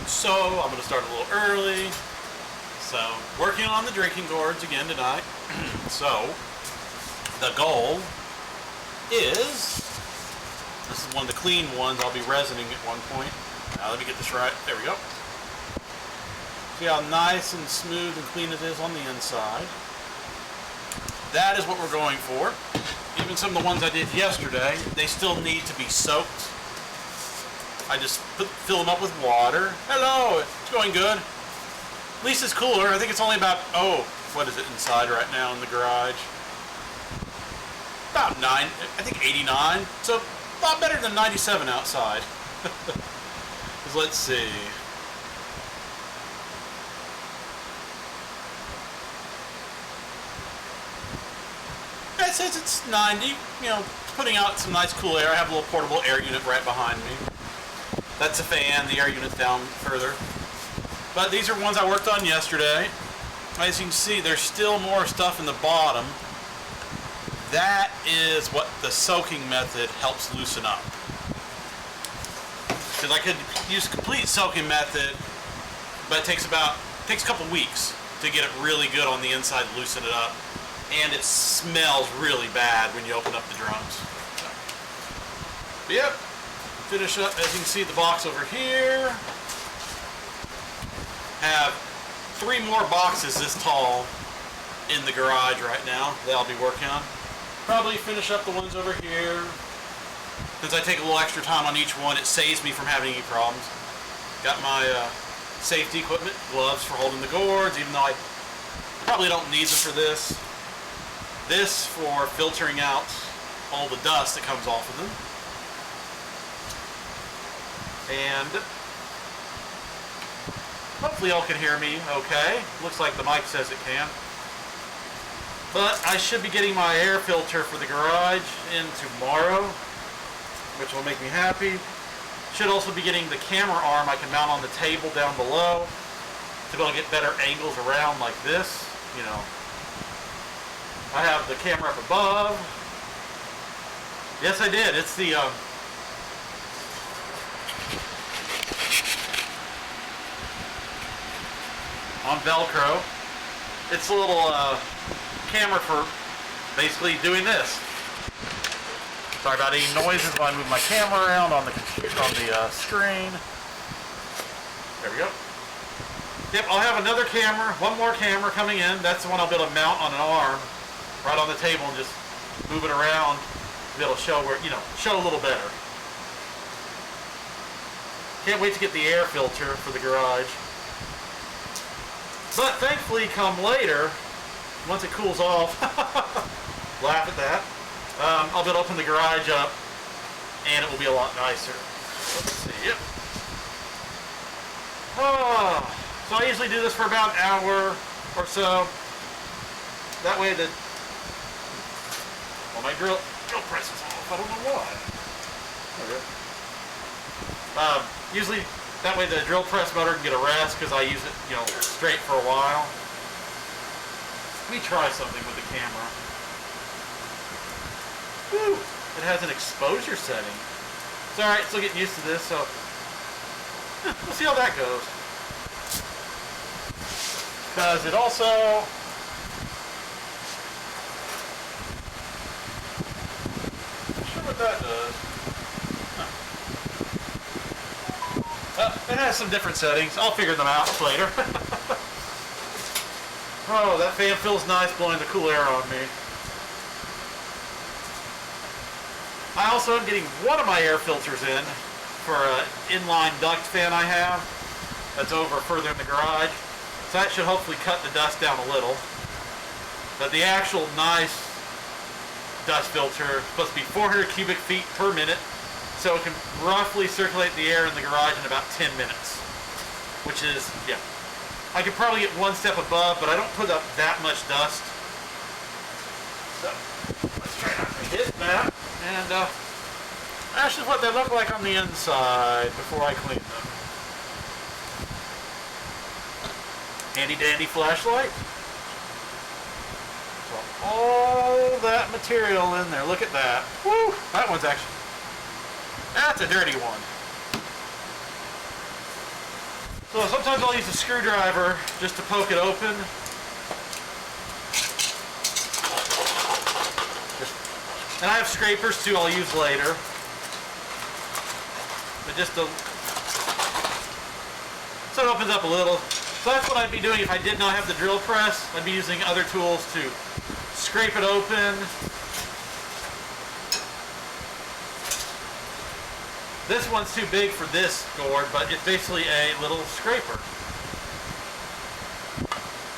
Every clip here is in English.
So I'm going to start a little early. So working on the drinking gourds again tonight. So the goal is, this is one of the clean ones. I'll be resining at one point. Now let me get this right. There we go. See how nice and smooth and clean it is on the inside. That is what we're going for. Even some of the ones I did yesterday, they still need to be soaked. I just fill them up with water. Hello, it's going good. At least it's cooler. I think it's only about, what is it inside right now in the garage? About 9, I think 89. So a lot better than 97 outside. Let's see. It says it's 90, you know, putting out some nice cool air. I have a little portable air unit right behind me. That's a fan, the air unit's down further. But these are ones I worked on yesterday. As you can see, there's still more stuff in the bottom. That is what the soaking method helps loosen up. Because I could use a complete soaking method, but it takes a couple weeks to get it really good on the inside, loosen it up. And it smells really bad when you open up the drums. So. Yep. Finish up, as you can see, the box over here. Have 3 more boxes this tall in the garage right now that I'll be working on. Probably finish up the ones over here. Since I take a little extra time on each one, it saves me from having any problems. Got my safety equipment, gloves for holding the gourds, even though I probably don't need them for this. This for filtering out all the dust that comes off of them. And hopefully y'all can hear me okay. Looks like the mic says it can. But I should be getting my air filter for the garage in tomorrow, which will make me happy. Should also be getting the camera arm I can mount on the table down below to be able to get better angles around like this, you know. I have the camera up above. Yes, I did. It's the on Velcro. It's a little camera for basically doing this. Sorry about any noises while I move my camera around on the screen. There we go. Yep, I'll have another camera, one more camera coming in. That's the one I'll be able to mount on an arm right on the table and just move it around to be able to show where, you know, show a little better. Can't wait to get the air filter for the garage. But thankfully, come later, once it cools off, laugh at that, I'll be able to open the garage up and it will be a lot nicer. Let's see, yep. So I usually do this for about an hour or so. That way my drill press is off. I don't know why. Okay. Usually that way the drill press motor can get a rest because I use it, you know, straight for a while. Let me try something with the camera. Woo! It has an exposure setting. It's alright, still getting used to this, so we'll see how that goes. Because it also what that does. It has some different settings. I'll figure them out later. Oh, that fan feels nice blowing the cool air on me. I also am getting one of my air filters in for an inline duct fan I have that's over further in the garage. So that should hopefully cut the dust down a little. But the actual nice dust filter is supposed to be 400 cubic feet per minute, so it can roughly circulate the air in the garage in about 10 minutes, which is, yeah, I could probably get one step above, but I don't put up that much dust. So let's try not to hit that, and that's just what they look like on the inside before I clean them. Handy dandy flashlight. All that material in there. Look at that. Woo! That one's actually... That's a dirty one. So sometimes I'll use a screwdriver just to poke it open. And I have scrapers too I'll use later. But just to, so it opens up a little. So that's what I'd be doing if I did not have the drill press. I'd be using other tools to scrape it open. This one's too big for this gourd, but it's basically a little scraper.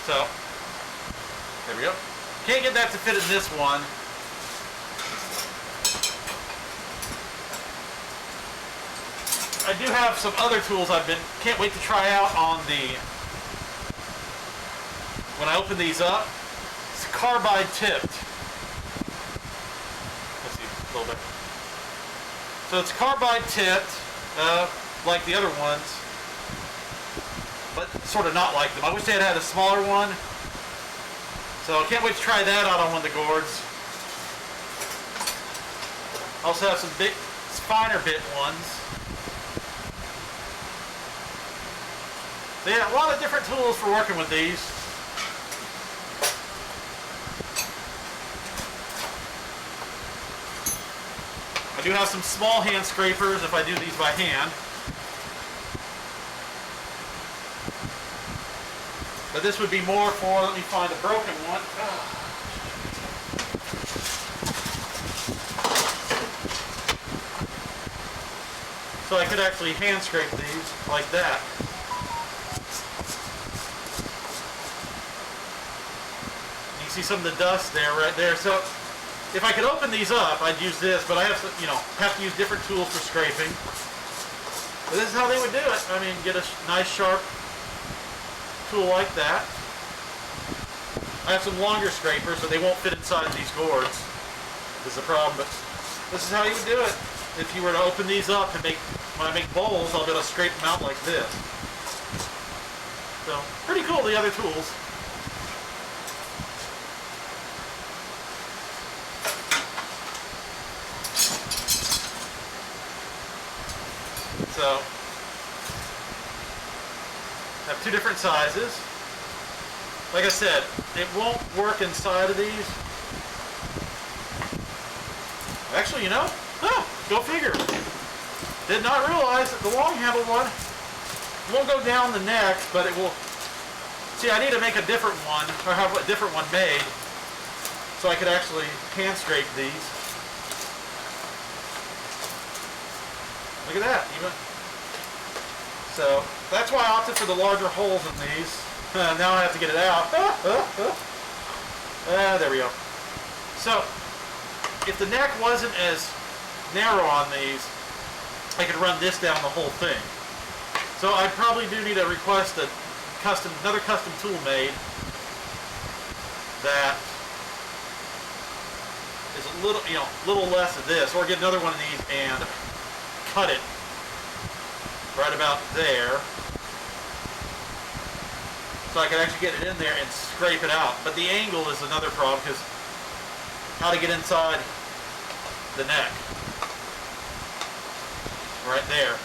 So, there we go. Can't get that to fit in this one. I do have some other tools can't wait to try out on when I open these up. It's carbide tipped. Let's see, a little bit. So it's carbide tipped, like the other ones, but sort of not like them. I wish they had had a smaller one. So I can't wait to try that out on one of the gourds. I also have some big, finer bit ones. So yeah, a lot of different tools for working with these. I do have some small hand scrapers if I do these by hand. But this would be more for, let me find a broken one. So I could actually hand scrape these like that. You see some of the dust there, right there. So if I could open these up, I'd use this, but I have to, have to use different tools for scraping. But this is how they would do it. I mean, get a nice sharp tool like that. I have some longer scrapers, so they won't fit inside these gourds. This is the problem, but this is how you would do it. If you were to open these up and when I make bowls, I'll be able to scrape them out like this. So, pretty cool, the other tools. So, I have two different sizes. Like I said, it won't work inside of these. Actually, go figure. Did not realize that the long handle one won't go down the neck, but it will. See, I need to make a different one, or have a different one made, so I could actually hand scrape these. Look at that. So that's why I opted for the larger holes in these. Now I have to get it out. There we go. So if the neck wasn't as narrow on these, I could run this down the whole thing. So I probably do need to request another custom tool made that is a little less of this, or get another one of these and cut it right about there, so I can actually get it in there and scrape it out. But the angle is another problem, because how to get inside the neck. Right there.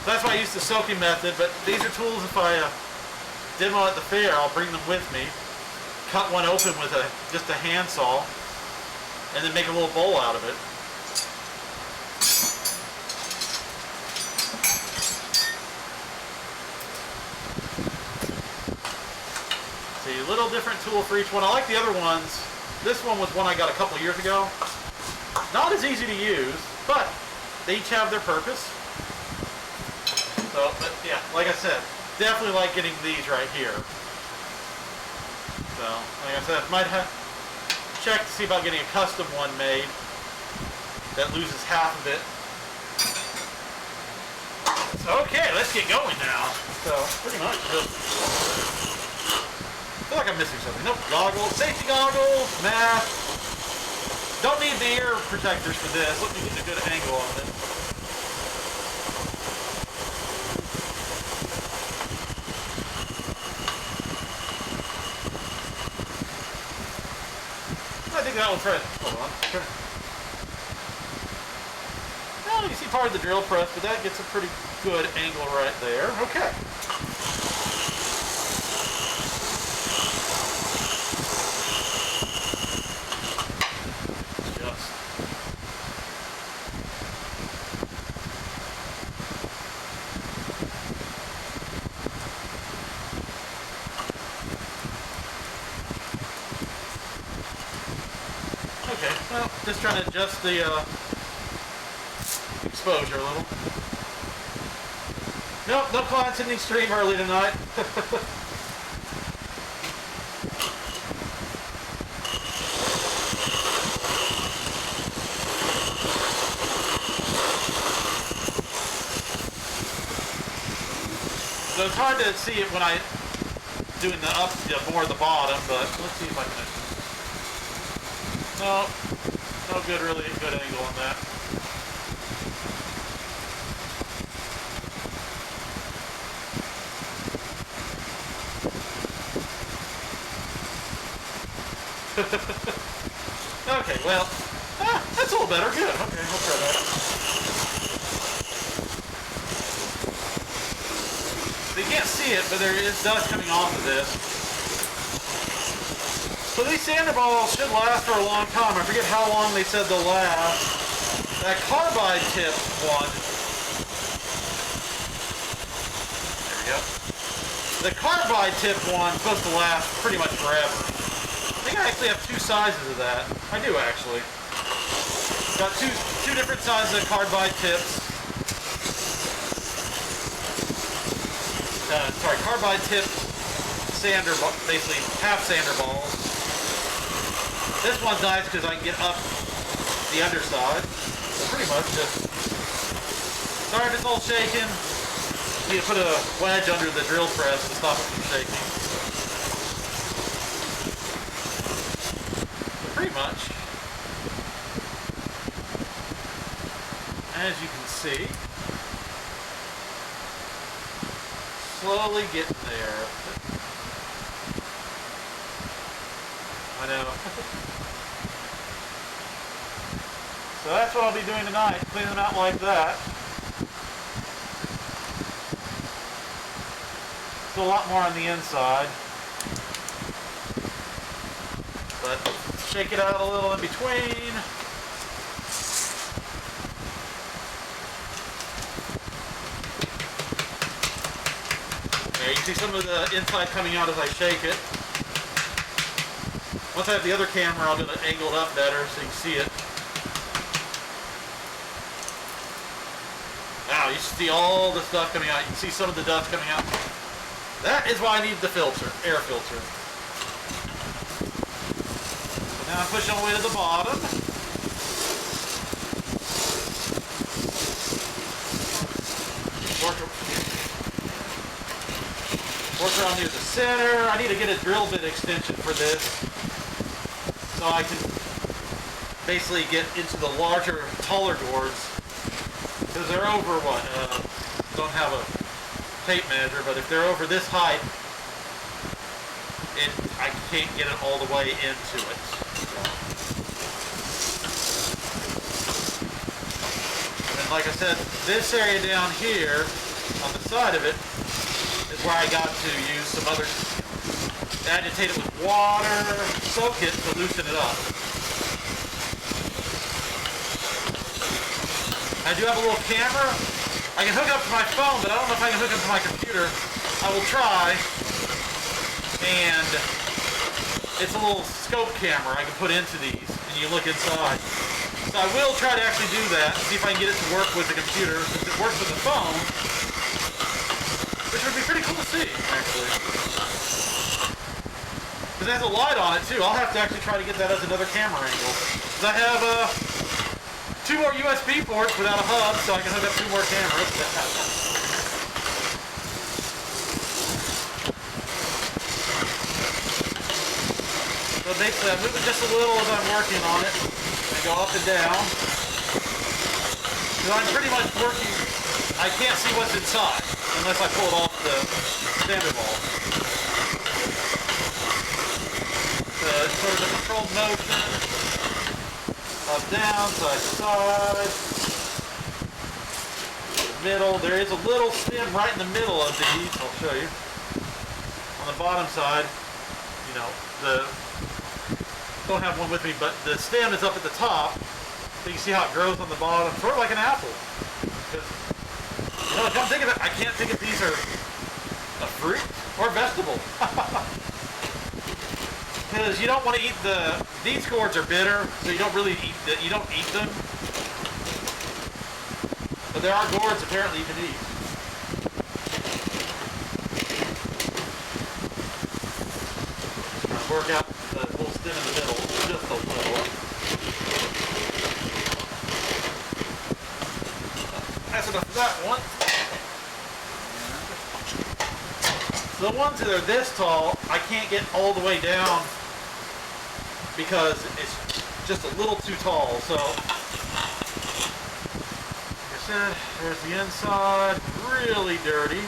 So that's why I use the soaking method, but these are tools if I did one at the fair, I'll bring them with me. Cut one open with just a handsaw, and then make a little bowl out of it. See, a little different tool for each one. I like the other ones. This one was one I got a couple years ago. Not as easy to use, but they each have their purpose. So, but yeah, like I said, definitely like getting these right here. So, like I said, might have check to see about getting a custom one made that loses half of it. So, okay, let's get going now. So, pretty much. I feel like I'm missing something. Nope, goggles, safety goggles, mask. Don't need the ear protectors for this. Let me get a good angle on it. I think that one's right. Hold on. Well, you see part of the drill press, but that gets a pretty good angle right there. Okay. Okay, well, just trying to adjust the exposure a little. Nope, no clients in the stream early tonight. So it's hard to see it when I doing the up, more at the bottom, but let's see if I can. No, no good, really good angle on that. Okay, well, that's a little better. Good. Okay, I'll try that. So you can't see it, but there is dust coming off of this. So these sander balls should last for a long time. I forget how long they said they'll last. That carbide tip one. There we go. The carbide tip one is supposed to last pretty much forever. I think I actually have two sizes of that. I do actually. Got two different sizes of carbide tips. Carbide tip sander, basically half sander balls. This one's nice because I can get up the underside. So pretty much just. Sorry if it's all shaking. You put a wedge under the drill press to stop it from shaking. Pretty much, as you can see, slowly getting there. I know. So that's what I'll be doing tonight, cleaning them out like that. Still a lot more on the inside. But shake it out a little in between. There, you can see some of the inside coming out as I shake it. Once I have the other camera, I'll get it angled up better so you can see it. Wow, you see all the stuff coming out. You can see some of the dust coming out. That is why I need the filter, air filter. Now I'm pushing all the way to the bottom. Work around near the center. I need to get a drill bit extension for this so I can basically get into the larger, taller gourds. Because they're over what? Don't have a tape measure, but if they're over this height, I can't get it all the way into it. And like I said, this area down here on the side of it is where I got to use some other, agitate it with water, soak it to loosen it up. I do have a little camera. I can hook up to my phone, but I don't know if I can hook up to my computer. I will try. And it's a little scope camera I can put into these, and you look inside. So I will try to actually do that, see if I can get it to work with the computer, since it works with the phone, which would be pretty cool to see, actually. Because it has a light on it, too. I'll have to actually try to get that as another camera angle. Because I have two more USB ports without a hub, so I can hook up two more cameras. So basically, I move it just a little as I'm working on it, and go up and down. So I'm pretty much working, I can't see what's inside, unless I pull it off the sander ball. So it's sort of a controlled motion, up, down, side to side, the middle. There is a little stem right in the middle of these, I'll show you. On the bottom side, you know, don't have one with me, but the stem is up at the top, so you can see how it grows on the bottom, sort of like an apple. Because, you know, come think of it, I can't think if these are a fruit or a vegetable. because you don't want to eat these gourds are bitter, so you don't really you don't eat them. But there are gourds apparently you can eat. Trying to work out the little stem in the middle, just a little. That's enough of that one. The ones that are this tall, I can't get all the way down because it's just a little too tall. So, like I said, there's the inside, really dirty.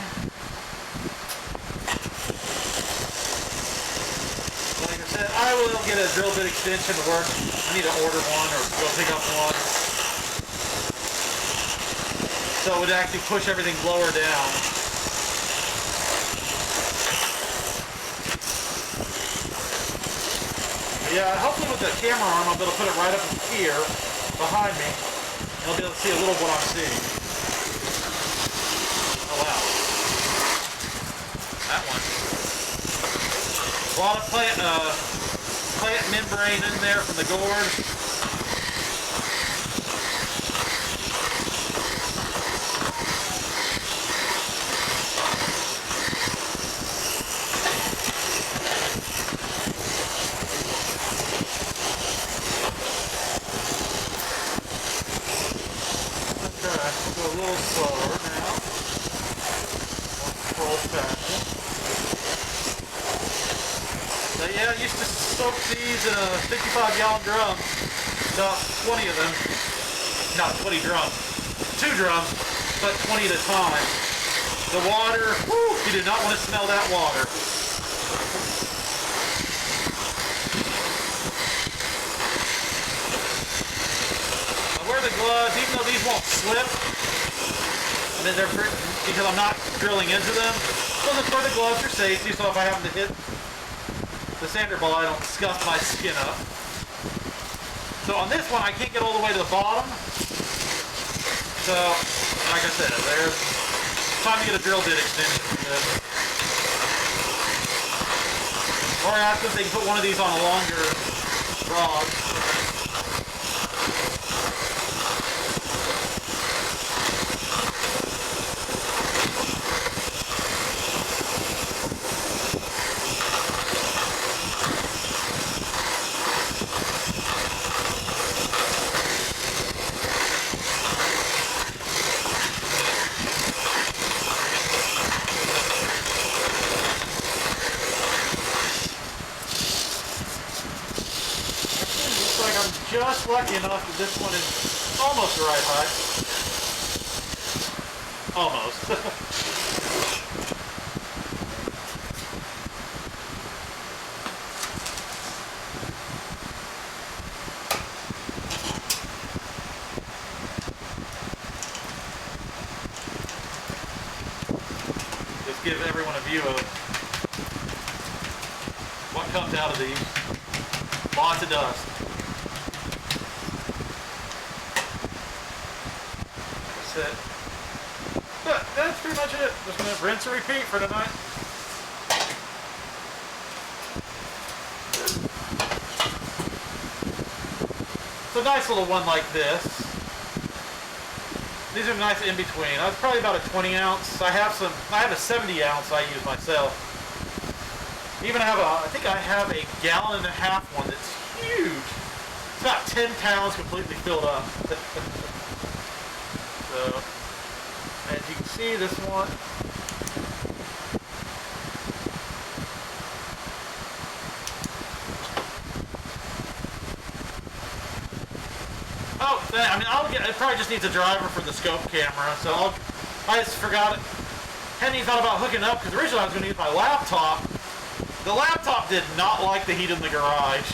Like I said, I will get a drill bit extension to work. I need to order one or go pick up one. So it would actually push everything lower down. Yeah, hopefully with the camera arm I'll be able to put it right up here behind me. And I'll be able to see a little of what I'm seeing. Oh wow. That one. A lot of plant membrane in there from the gourd. Go a little slower now. Controlled fashion. So yeah, I used to soak these in a 55-gallon drum. About 20 of them. Not 20 drums. 2 drums, but 20 at a time. The water, whew, you do not want to smell that water. I wear the gloves, even though these won't slip. And then they're because I'm not drilling into them. So for the gloves for safety, so if I happen to hit the sander ball, I don't scuff my skin up. So on this one, I can't get all the way to the bottom. So, like I said, there's time to get a drill bit extension for this. Or ask if they can put one of these on a longer rod. Just lucky enough that this one is almost the right height. Almost. Just give everyone a view of what comes out of these. Lots of dust. It. But that's pretty much it. Just gonna rinse and repeat for tonight. It's a nice little one like this. These are nice in between. That's probably about a 20 ounce. I have a 70 ounce I use myself. Even have I think I have a 1.5 gallon one that's huge. It's about 10 pounds completely filled up. So, as you can see, this one it probably just needs a driver for the scope camera, so I just forgot it. Hadn't even thought about hooking up, because originally I was going to use my laptop. The laptop did not like the heat in the garage.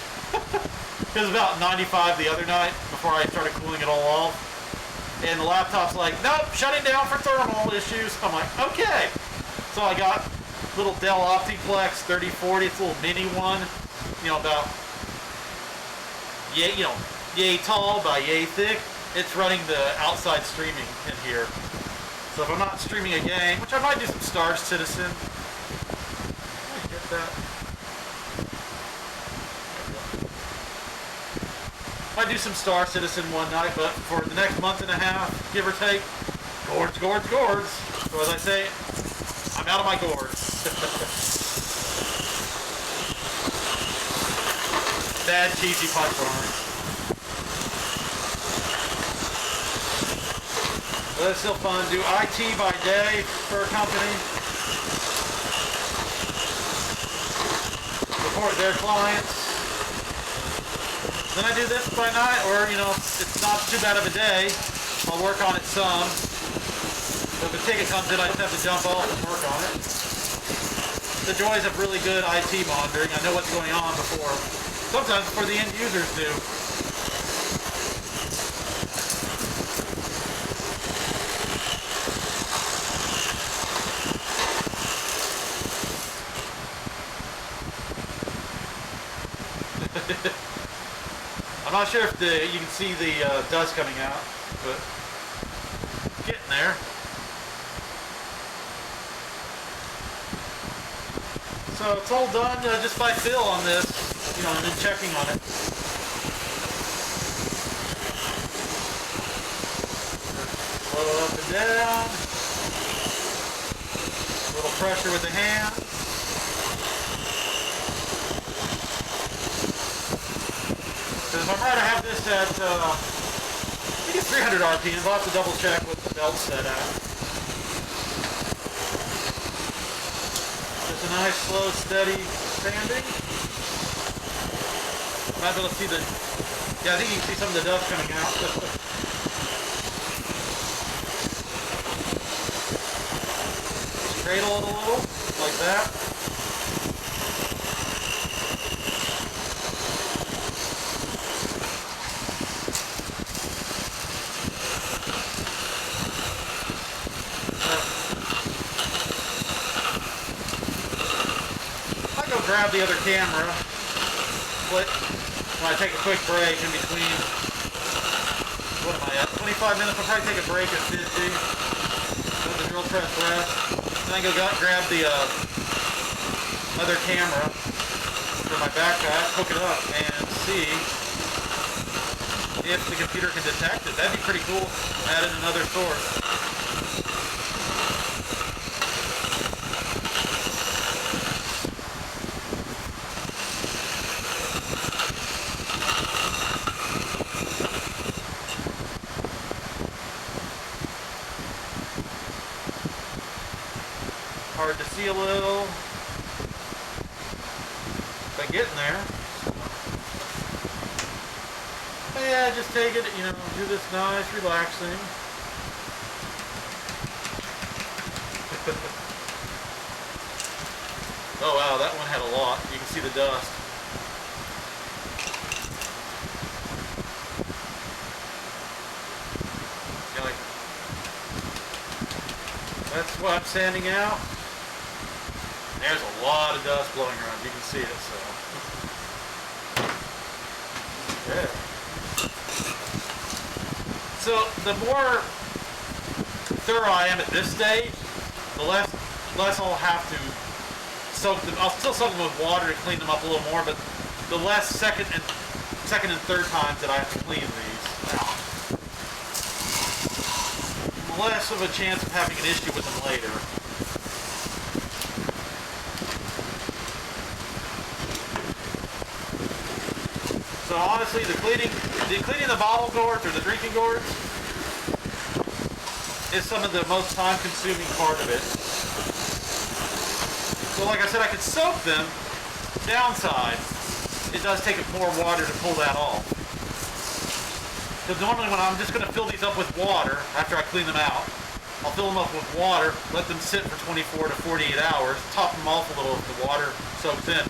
It was about 95 the other night, before I started cooling it all off. And the laptop's like, nope, shutting down for thermal issues. I'm like, okay. So I got little Dell Optiplex 3040. It's a little mini one. You know, about yay tall by yay thick. It's running the outside streaming in here. So if I'm not streaming a game, which I might do some Star Citizen. Let me get that. Might do some Star Citizen one night, but for the next month and a half, give or take, gourds, gourds, gourds. So as I say, I'm out of my gourds. Bad cheesy punch lines. But it's still fun. Do IT by day for a company. Support their clients. Then I do this by night, or you know, it's not too bad of a day. I'll work on it some. So if a ticket comes in, I just have to jump off and work on it. The joys of really good IT monitoring. I know what's going on sometimes before the end users do. I'm not sure if you can see the dust coming out, but getting there. So it's all done just by feel on this, you know, and then checking on it. Slow up and down. A little pressure with the hand. If I'm right, I have this at, I think it's 300 RPM. I'll have to double check what the belt's set at. Just a nice, slow, steady sanding. Might be able to see I think you can see some of the dust coming out. Just cradle it a little, like that. Grab the other camera, when I take a quick break in between, what am I at, 25 minutes, I'll probably take a break at 50, let the drill press rest, then I go grab the other camera from my backpack, hook it up, and see if the computer can detect it. That'd be pretty cool, add in another source. Hard to see a little, but getting there. But yeah, just take it, you know, do this nice, relaxing. Oh wow, that one had a lot. You can see the dust. That's what I'm sanding out. There's a lot of dust blowing around. You can see it, so. Yeah. So the more thorough I am at this stage, the less I'll have to soak them. I'll still soak them with water to clean them up a little more, but the less second and third times that I have to clean these. Less of a chance of having an issue with them later. So honestly, the cleaning the bottle gourds or the drinking gourds is some of the most time-consuming part of it. So like I said, I could soak them. Downside, it does take more water to pull that off. Because normally when I'm just going to fill these up with water after I clean them out, I'll fill them up with water, let them sit for 24 to 48 hours, top them off a little if the water soaks in.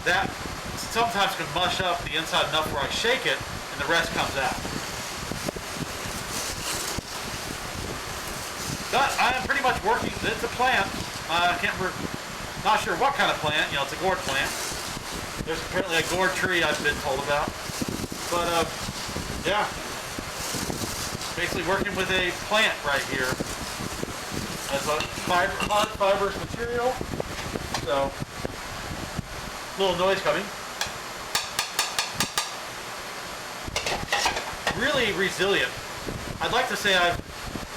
That sometimes can mush up the inside enough where I shake it and the rest comes out. But I am pretty much working, it's a plant. I can't remember, not sure what kind of plant, you know, it's a gourd plant. There's apparently a gourd tree I've been told about. But yeah, basically working with a plant right here as a hard fibrous material. So, little noise coming. really resilient. I'd like to say I'm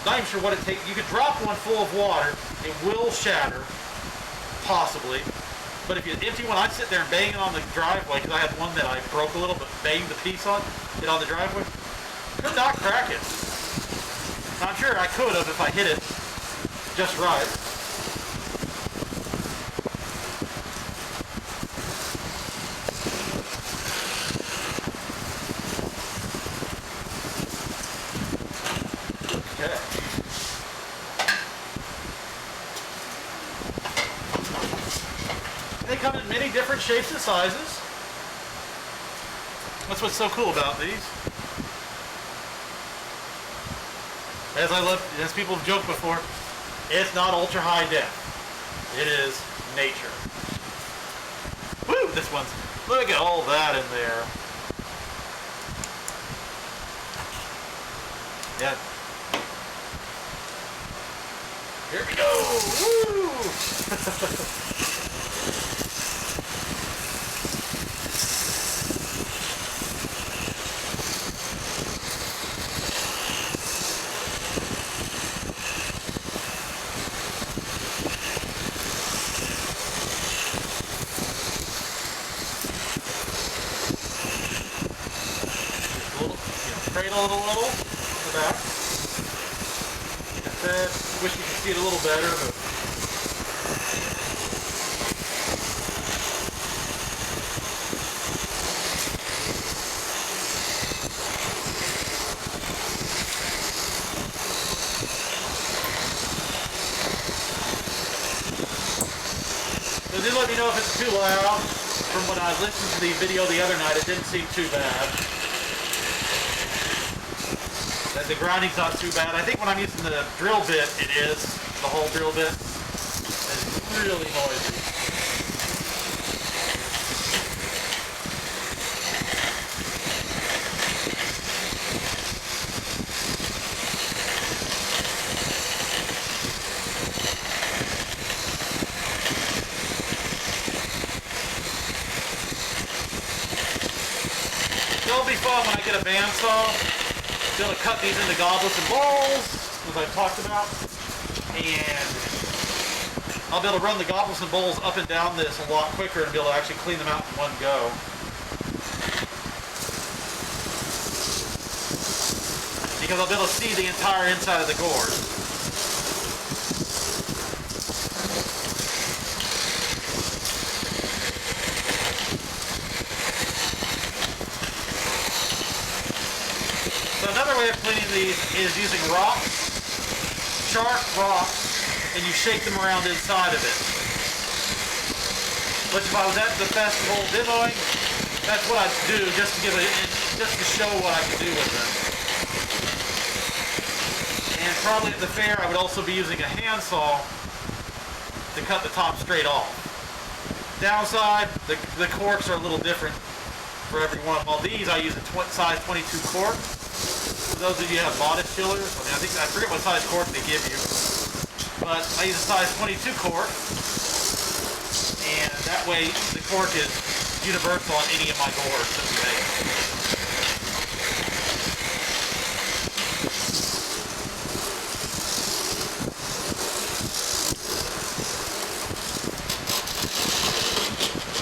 not even sure what it takes. You could drop one full of water, it will shatter, possibly. But if you empty one, I'd sit there and bang it on the driveway, because I had one that I broke a little, but banged the piece on it on the driveway. Could not crack it. I'm sure I could have if I hit it just right. Okay. They come in many different shapes and sizes. That's what's so cool about these. As people have joked before, it's not ultra high def. It is nature. Woo! This one's, look at all that in there. Yeah. Here we go! Woo! Cradle it a little in the back. Like I said, wish you could see it a little better, but so do let me know if it's too loud. From when I listened to the video the other night, it didn't seem too bad. That the grinding's not too bad. I think when I'm using the drill bit, it is. The whole drill bit. It's really noisy. It'll be fun when I get a bandsaw. Be able to cut these into goblets and bowls, as I've talked about, and I'll be able to run the goblets and bowls up and down this a lot quicker and be able to actually clean them out in one go. Because I'll be able to see the entire inside of the gourd. So another way of cleaning these is using rocks, sharp rocks, and you shake them around inside of it. Which if I was at the festival demoing, that's what I'd do just to show what I could do with them. And probably at the fair I would also be using a handsaw to cut the top straight off. Downside, the corks are a little different for every one. While these I use a size 22 cork. For those of you who have bodice chillers, I forget what size cork they give you, but I use a size 22 cork, and that way the cork is universal on any of my gourds that we make.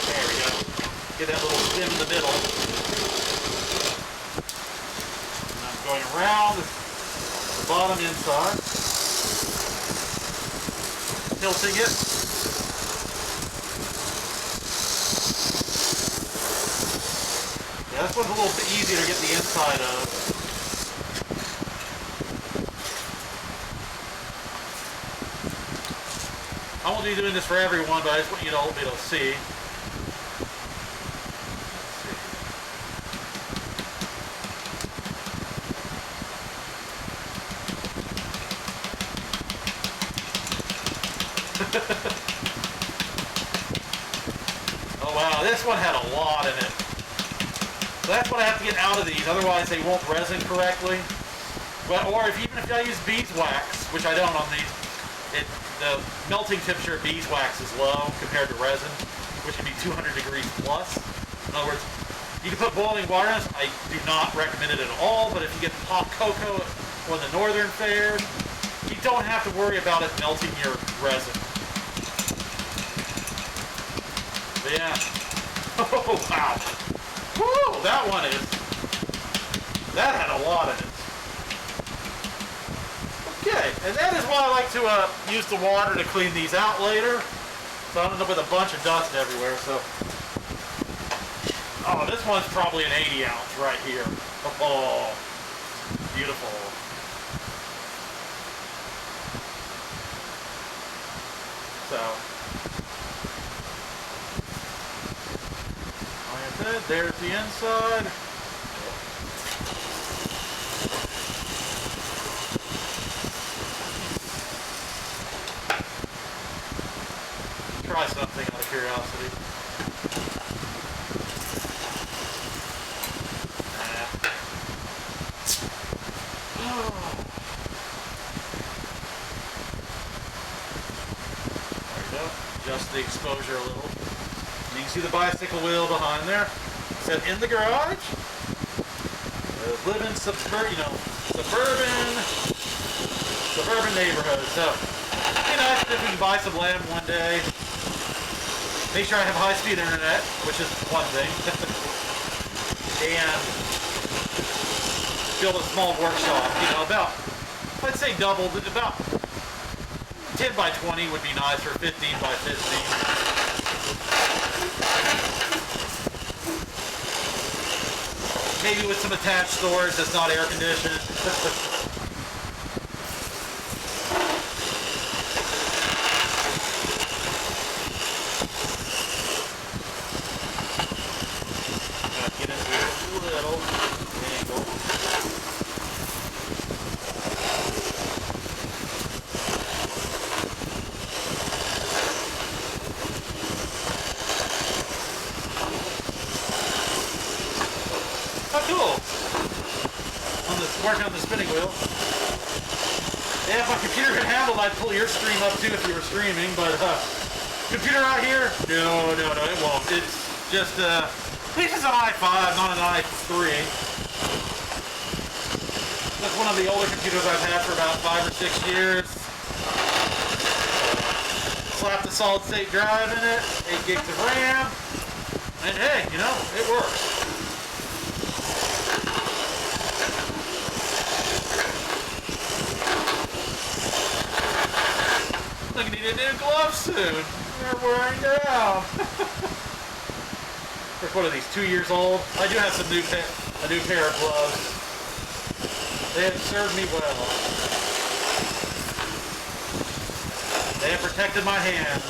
There we go. Get that little stem in the middle. Going around the bottom inside, tilting it. Yeah, this one's a little bit easier to get the inside of. I won't be doing this for everyone, but I just want you to all be able to see. Oh wow, this one had a lot in it. So that's what I have to get out of these, otherwise they won't resin correctly. But, or even if I use beeswax, which I don't on these, the melting temperature of beeswax is low compared to resin, which can be 200 degrees plus. In other words, You can put boiling water in this. I do not recommend it at all, but if you get hot cocoa or the northern fare, you don't have to worry about it melting your resin. But yeah. Oh, wow. Woo, that one is. That had a lot in it. Okay, and that is why I like to use the water to clean these out later. So I don't end up with a bunch of dust everywhere. So, oh, this one's probably an 80 ounce right here. Oh, beautiful. So, like I said, there's the inside. Try something out of curiosity. Oh. There you go. Adjust the exposure a little. You can see the bicycle wheel behind there. It said in the garage. Live in suburban neighborhood. So, you know, if we can buy some land one day. Make sure I have high-speed internet, which is one thing, and build a small workshop. You know, about, I'd say double, about 10 by 20 would be nice, or 15 by 15. Maybe with some attached storage that's not air conditioned. Oh, cool. Working on the spinning wheel. Yeah, if my computer could handle it, I'd pull your stream up too if you were streaming, but computer out here? No, it won't. It's just, at least it's an i5, not an i3. That's one of the older computers I've had for about 5 or 6 years. Slap the solid state drive in it, 8 gigs of RAM, and hey, you know, it works. I need a new glove soon. They're wearing down. There's one of these 2 years old. I do have a new pair of gloves. They have served me well. They have protected my hands.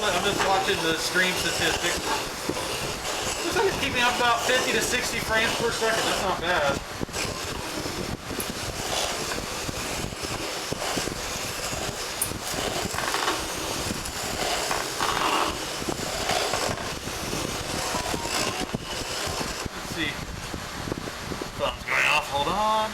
I'm just watching the stream statistics. Looks like it's keeping up about 50 to 60 frames per second. That's not bad. Let's see. Thumb's going off. Hold on.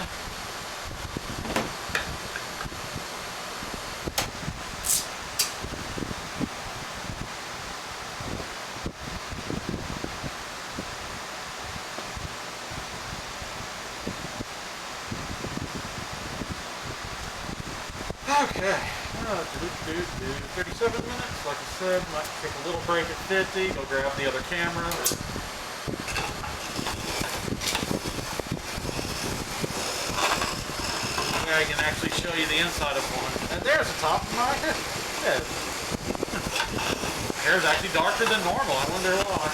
Okay, 37 minutes, like I said, might take a little break at 50, go grab the other camera. Yeah, I can actually show you the inside of one. And there's the top of my head. Hair is actually darker than normal, I wonder why.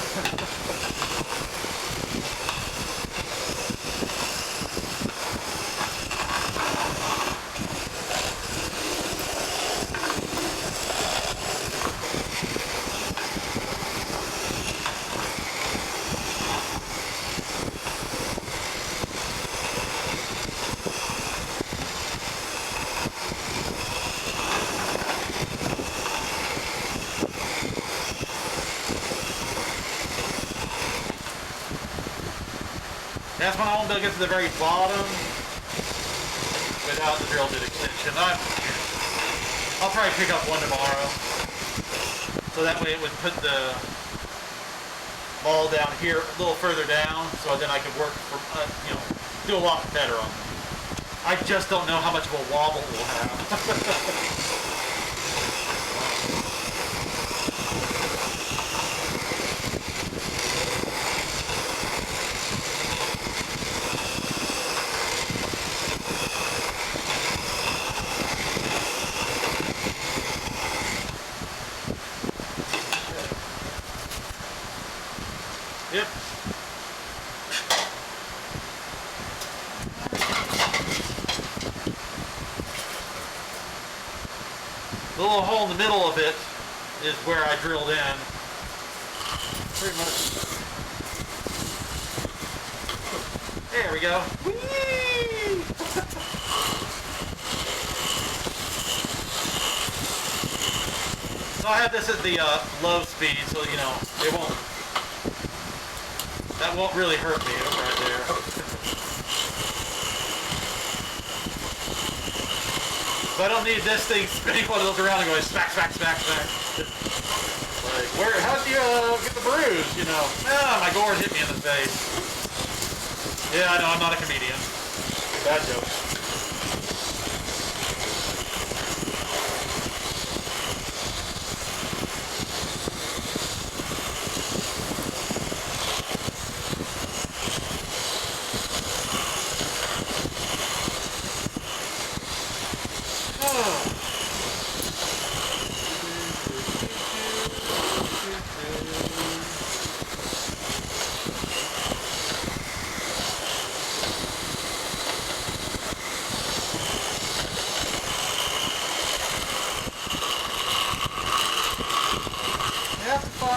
That's when I won't be able to get to the very bottom without the drill bit extension. I'll probably pick up one tomorrow. So that way it would put the ball down here a little further down, so then I could work for, do a lot better on them. I just don't know how much of a wobble we'll have. Yep. The little hole in the middle of it is where I drilled in. Pretty much. There we go. Whee! So I have this at the low speed, so it won't. That won't really hurt me right there. So I don't need this thing spinning one of those around and going smack, smack, smack, smack. Like, how'd you get the bruise, my gourd hit me in the face. Yeah, I know, I'm not a comedian. Bad joke.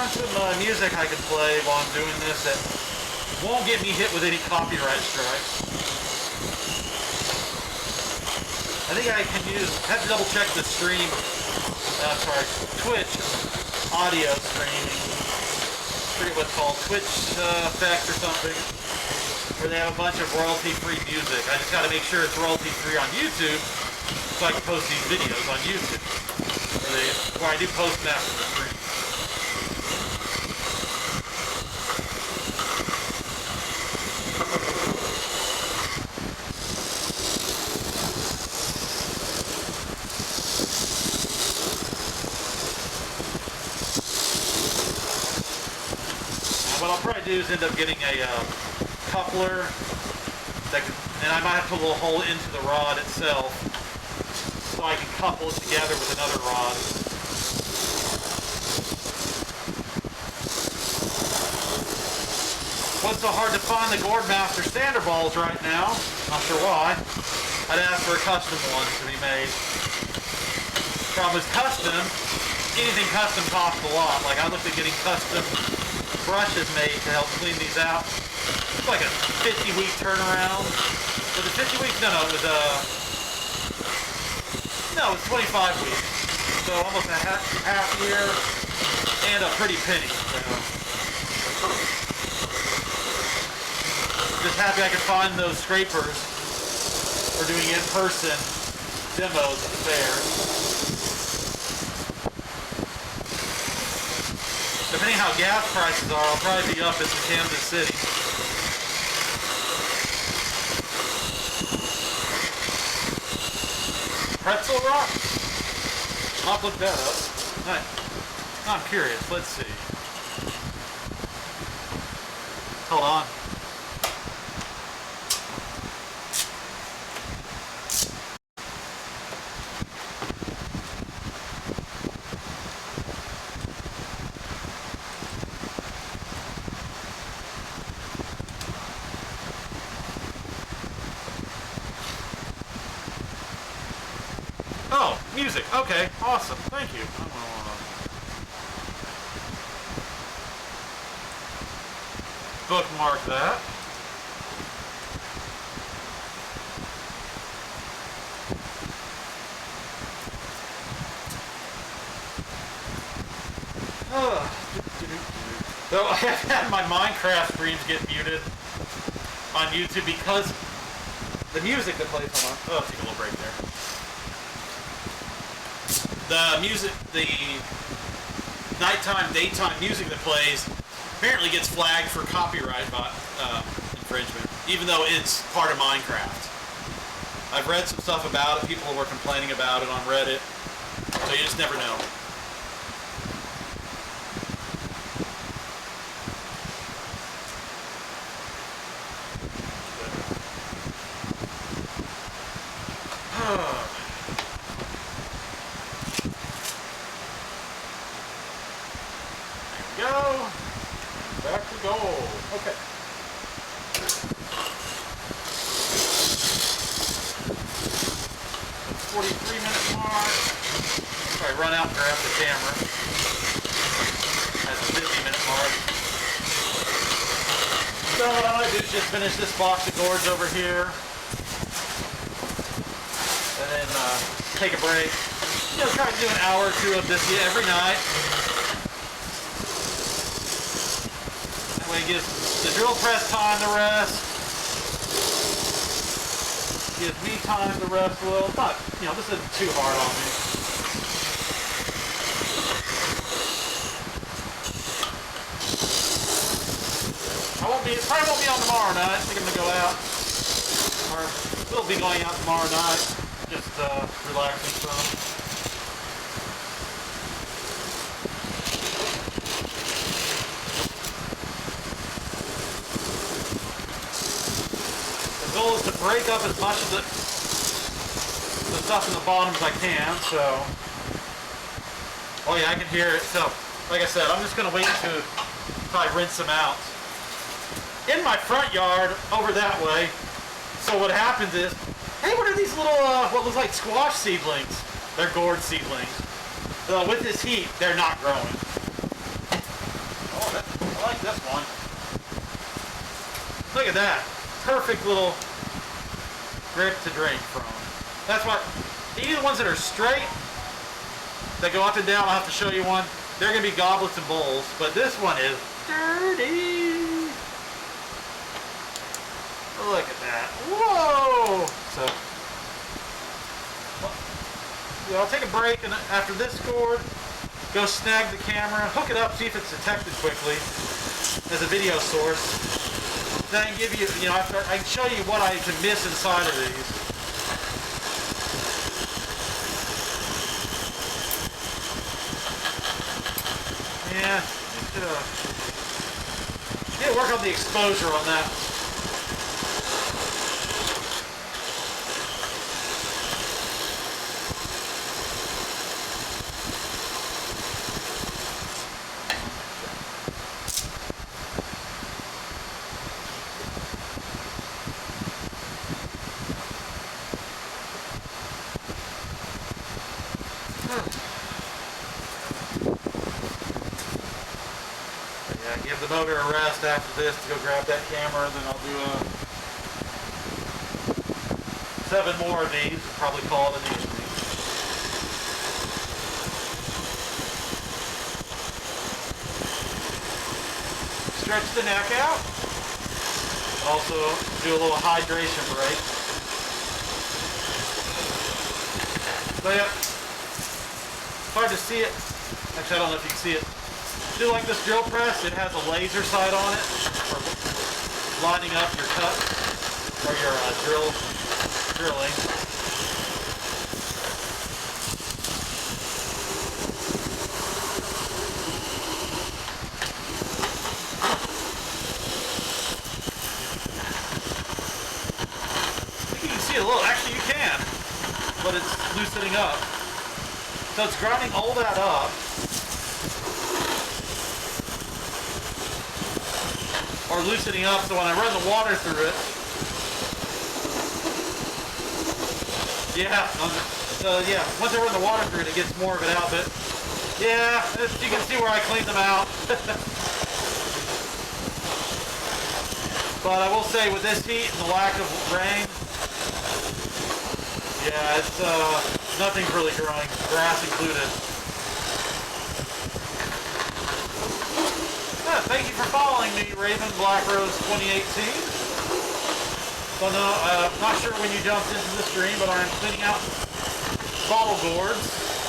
Some music I can play while I'm doing this that won't get me hit with any copyright strikes. I think I can have to double check the stream, Twitch audio streaming. I forget what it's called, Twitch effect or something, where they have a bunch of royalty-free music. I just got to make sure it's royalty-free on YouTube so I can post these videos on YouTube, where I do post them after the stream. What I'll probably do is end up getting a coupler, and I might have to put a little hole into the rod itself so I can couple it together with another rod. What's so hard to find the Gourd Master sander balls right now? Not sure why. I'd ask for a custom one to be made. Problem is custom, anything custom costs a lot. Like I looked at getting custom brushes made to help clean these out. It's like a 50-week turnaround. Was it 50 weeks? No, it was 25 weeks. So almost a half year and a pretty penny. So. Just happy I could find those scrapers for doing in-person demos at the fair. Depending how gas prices are, I'll probably be up in Kansas City. Pretzel rock? I'll look that up. Nice. I'm curious. Let's see. Hold on. Oh, music. Okay, awesome. Thank you. I'm gonna bookmark that. So I have had my Minecraft streams get muted on YouTube because the music that plays on. Oh, take a little break there. The music, the nighttime, daytime music that plays apparently gets flagged for copyright infringement, even though it's part of Minecraft. I've read some stuff about it. People were complaining about it on Reddit, so you just never know. There we go. Back to gold. Okay. 43-minute mark. If I run out and grab the camera. That's a 50-minute mark. So what I do is just finish this box of gourds over here. And then take a break. You know, try to do an hour or two of this every night. That way it gives the drill press time to rest. Gives me time to rest a little. Not, you know, this isn't too hard on me. It probably won't be on tomorrow night. I think I'm gonna go out. Or we'll be going out tomorrow night. Just relaxing some. The goal is to break up as much of the stuff in the bottom as I can, so. Oh yeah, I can hear it. So, like I said, I'm just gonna wait to probably rinse them out. In my front yard, over that way, so what happens is, hey, what are these little, what looks like squash seedlings? They're gourd seedlings. So with this heat, they're not growing. Oh, I like this one. Look at that. Perfect little grip to drink from. That's what, either the ones that are straight, that go up and down, I'll have to show you one. They're going to be goblets and bowls, but this one is dirty. Look at that. Whoa! So, yeah, I'll take a break, and after this gourd, go snag the camera, hook it up, see if it's detected quickly as a video source. Then I can give you, you know, I can show you what I can miss inside of these. Yeah, need to work on the exposure on that. Yeah, give the motor a rest after this to go grab that camera, then I'll do 7 more of these, probably call it an evening. Stretch the neck out. Also do a little hydration break. So yeah, it's hard to see it. Actually, I don't know if you can see it. Do like this drill press, it has a laser sight on it for lining up your cut or your drilling. I think you can see it a little. Actually, you can, but it's loosening up. So it's grinding all that up. Or loosening up, so when I run the water through it, yeah, so yeah, once I run the water through it, it gets more of it out, but yeah, you can see where I cleaned them out. But I will say, with this heat and the lack of rain, yeah, it's, nothing's really growing, grass included. Thank you for following me, Raven Black Rose 2018. So no, not sure when you jumped into the stream, but I'm cleaning out bottle gourds,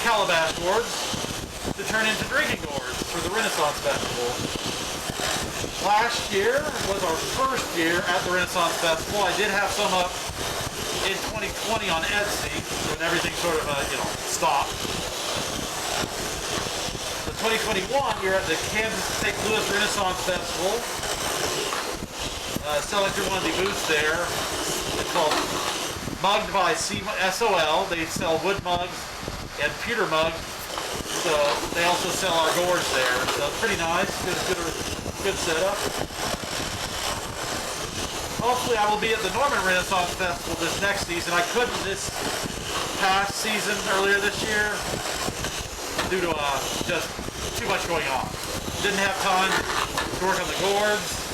calabash gourds, to turn into drinking gourds for the Renaissance Festival. Last year was our first year at the Renaissance Festival. I did have some up in 2020 on Etsy when everything sort of, stopped. In 2021, you're at the Kansas St. Louis Renaissance Festival, selling through one of the booths there. It's called Mugged by SOL. They sell wood mugs and pewter mugs, so they also sell our gourds there. So it's pretty nice. Good setup. Hopefully I will be at the Norman Renaissance Festival this next season. I couldn't this past season earlier this year due to just too much going on. Didn't have time to work on the gourds.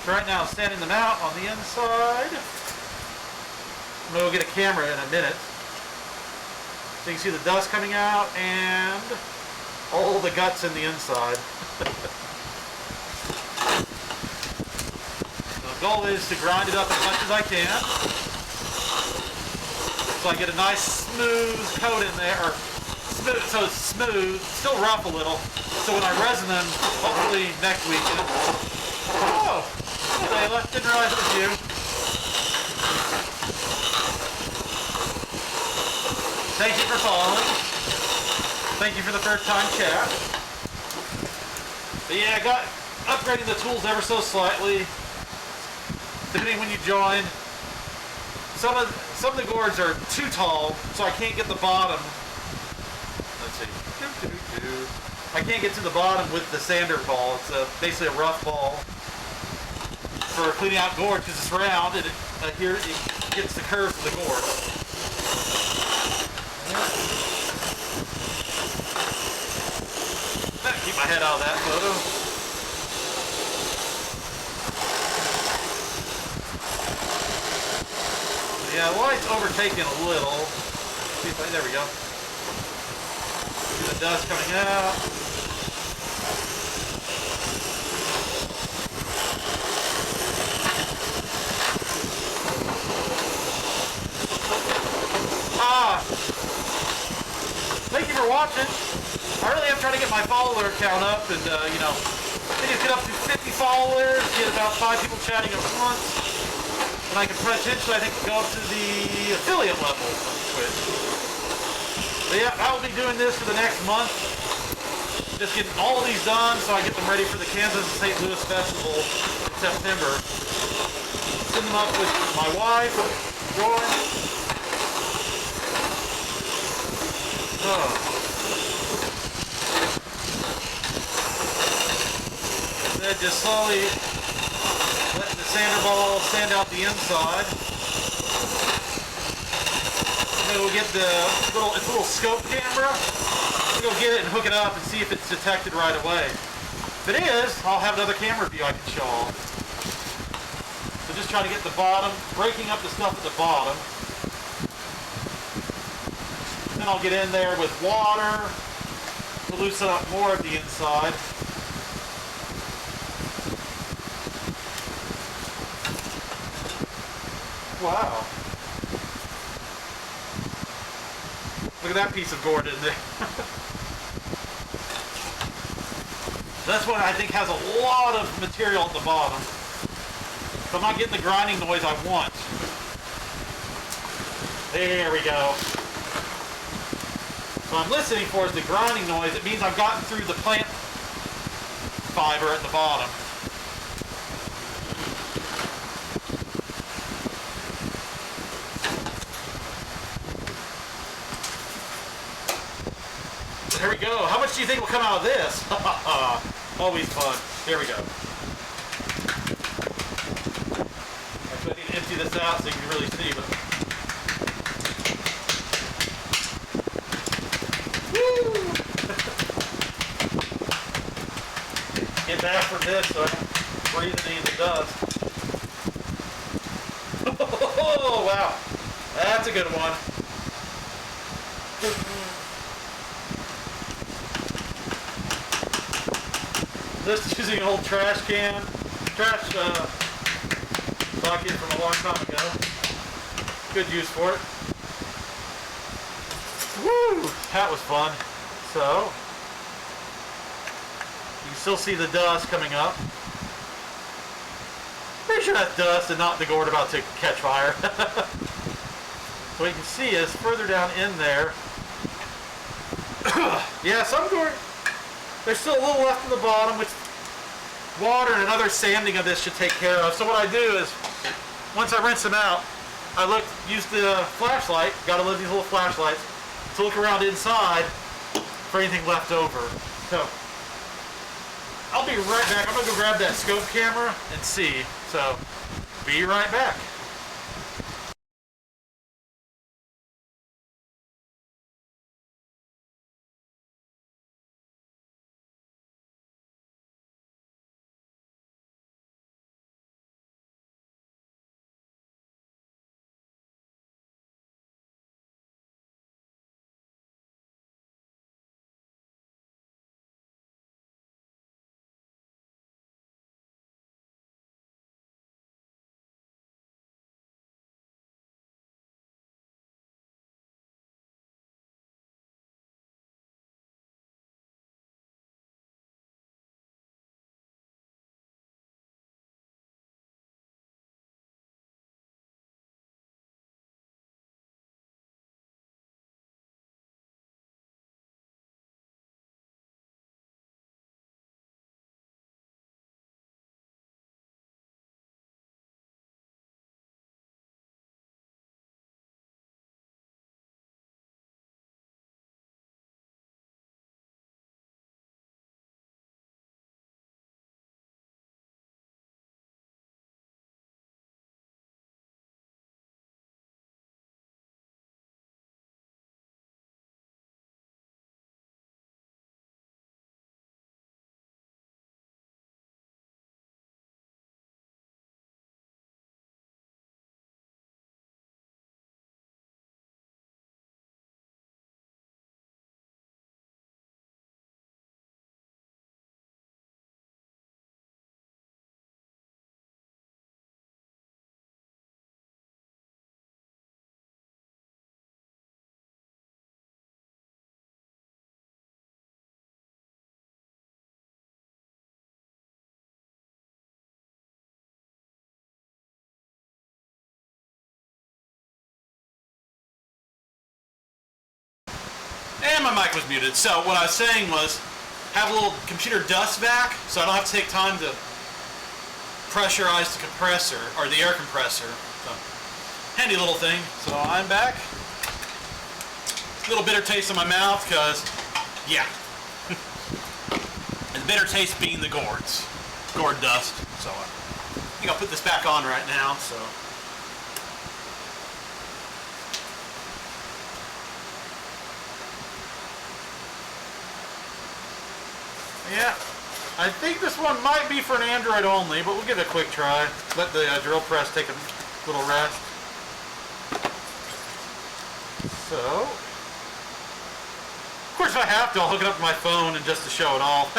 So right now I'm standing them out on the inside. I'm going to go get a camera in a minute. So you can see the dust coming out and all the guts in the inside. The goal is to grind it up as much as I can, so I get a nice smooth coat in there, or smooth, so it's smooth, still rough a little, so when I resin them, hopefully next week. Oh, hey Layla, didn't realize it was you. Thank you for following. Thank you for the first time chat. But yeah, I got upgrading the tools ever so slightly. Depending when you join, some of the gourds are too tall, so I can't get the bottom. Let's see. I can't get to the bottom with the sander ball. It's basically a rough ball for cleaning out gourds because it's round and here it gets the curves of the gourd. Keep my head out of that photo. Yeah, the light's overtaken a little. See if there we go. See the dust coming out. Thank you for watching. I really am trying to get my follower count up and, I think it's get up to 50 followers, get about 5 people chatting at once. And I can potentially, I think, go up to the affiliate level on Twitch. But yeah, I will be doing this for the next month. Just getting all of these done so I get them ready for the Kansas and St. Louis Festival in September. Send them up with my wife, Joy. And then just slowly letting the sander ball sand out the inside. And then we'll get it's a little scope camera. We'll go get it and hook it up and see if it's detected right away. If it is, I'll have another camera view I can show off. So just trying to get the bottom, breaking up the stuff at the bottom. Then I'll get in there with water to loosen up more of the inside. Wow. Look at that piece of gourd in there. This one I think has a lot of material at the bottom. So I'm not getting the grinding noise I want. There we go. What I'm listening for is the grinding noise. It means I've gotten through the plant fiber at the bottom. There we go. How much do you think will come out of this? Always fun. Here we go. Actually, I need to empty this out so you can really see. But get back from this so I don't breathe any of the dust. Oh, wow. That's a good one. Just using an old trash can. So I bucket from a long time ago. Good use for it. Woo! That was fun. So, you can still see the dust coming up. Pretty sure that's dust and not the gourd about to catch fire. So what you can see is further down in there. Yeah, some gourd, there's still a little left in the bottom, which water and another sanding of this should take care of. So what I do is, once I rinse them out, I use the flashlight, gotta love these little flashlights, to look around inside for anything left over. So, I'll be right back. I'm gonna go grab that scope camera and see. So, be right back. And my mic was muted. So what I was saying was, have a little computer dust vac, so I don't have to take time to pressurize the compressor, or the air compressor. So, handy little thing. So I'm back. A little bitter taste in my mouth, because, yeah. And the bitter taste being the gourds. Gourd dust. So I think I'll put this back on right now, so. Yeah, I think this one might be for an Android only, but we'll give it a quick try. Let the drill press take a little rest. So, of course if I have to, I'll hook it up to my phone and just to show it all.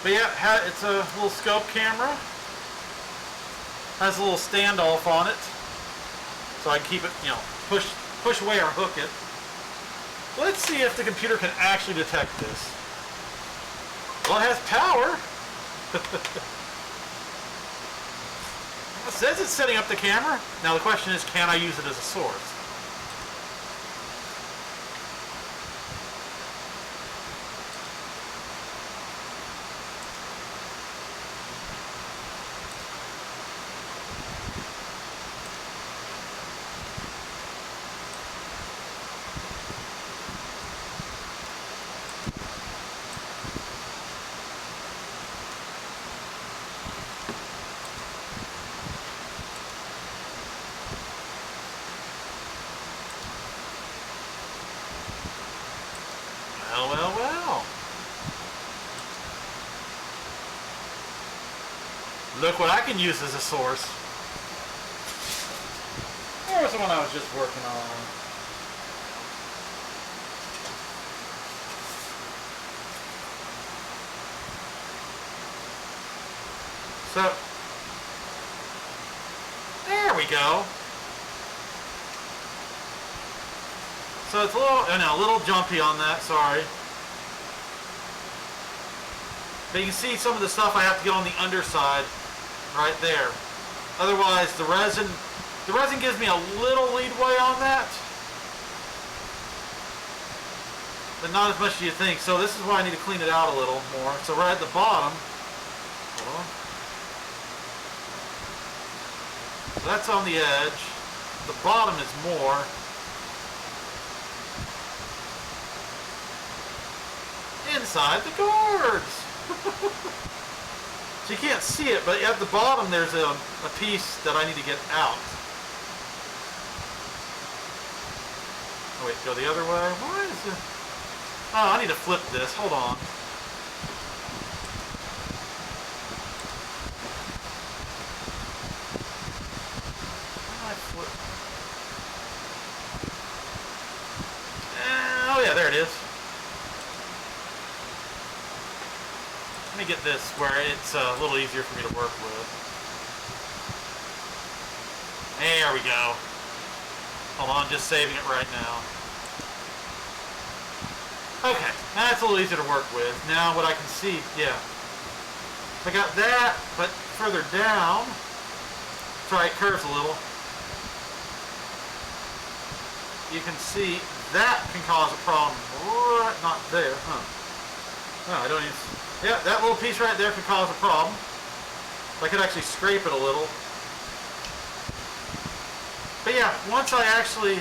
But yeah, it's a little scope camera. Has a little standoff on it, so I can keep it, push away or hook it. Let's see if the computer can actually detect this. Well, it has power. It says it's setting up the camera. Now the question is, can I use it as a source? Well. Look what I can use as a source. There's the one I was just working on. So, we go. So it's a little jumpy on that, sorry. But you can see some of the stuff I have to get on the underside right there. Otherwise, the resin gives me a little leadway on that. But not as much as you think. So this is why I need to clean it out a little more. So right at the bottom, hold on. So that's on the edge. The bottom is more. Inside the gourds. So you can't see it, but at the bottom there's a piece that I need to get out. Oh wait, go the other way. Why is it? Oh, I need to flip this. Hold on. How do I flip? Oh yeah, there it is. Let me get this where it's a little easier for me to work with. There we go. Hold on, just saving it right now. Okay, that's a little easier to work with. Now what I can see, yeah. So I got that, but further down, sorry, it curves a little. You can see that can cause a problem. Right, not there, huh? No, I don't even. Yeah, that little piece right there could cause a problem. I could actually scrape it a little. But yeah, once I actually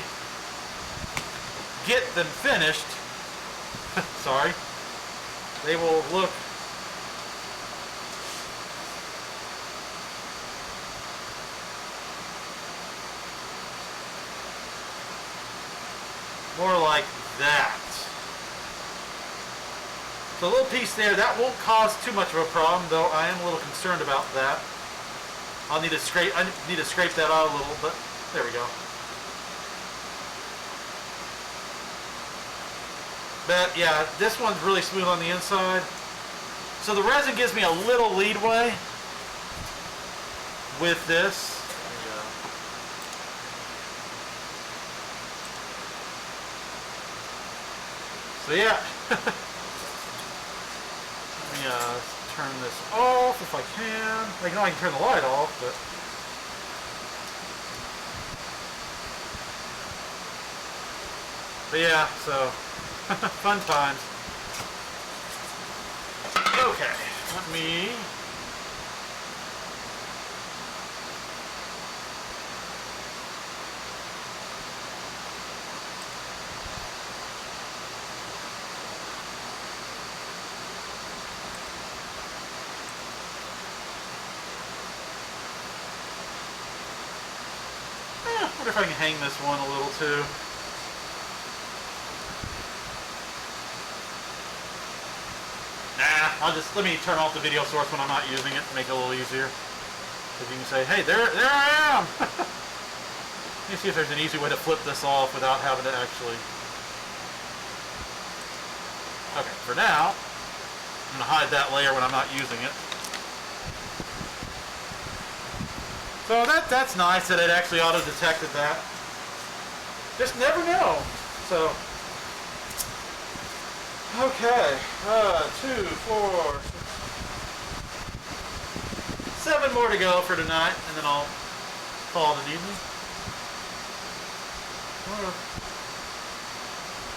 get them finished, sorry, they will look more like that. The little piece there, that won't cause too much of a problem, though I am a little concerned about that. I need to scrape that out a little, but there we go. But yeah, this one's really smooth on the inside. So the resin gives me a little leadway with this. So yeah. Let me turn this off if I can. I can turn the light off, but yeah, so fun times. Okay, let me wonder if I can hang this one a little too. Nah, let me turn off the video source when I'm not using it to make it a little easier. So you can say, hey, there I am! Let me see if there's an easy way to flip this off without having to actually... Okay, for now, I'm going to hide that layer when I'm not using it. So that's nice that it actually auto-detected that. Just never know. So, okay, 2, 4, 7 more to go for tonight, and then I'll call it an evening.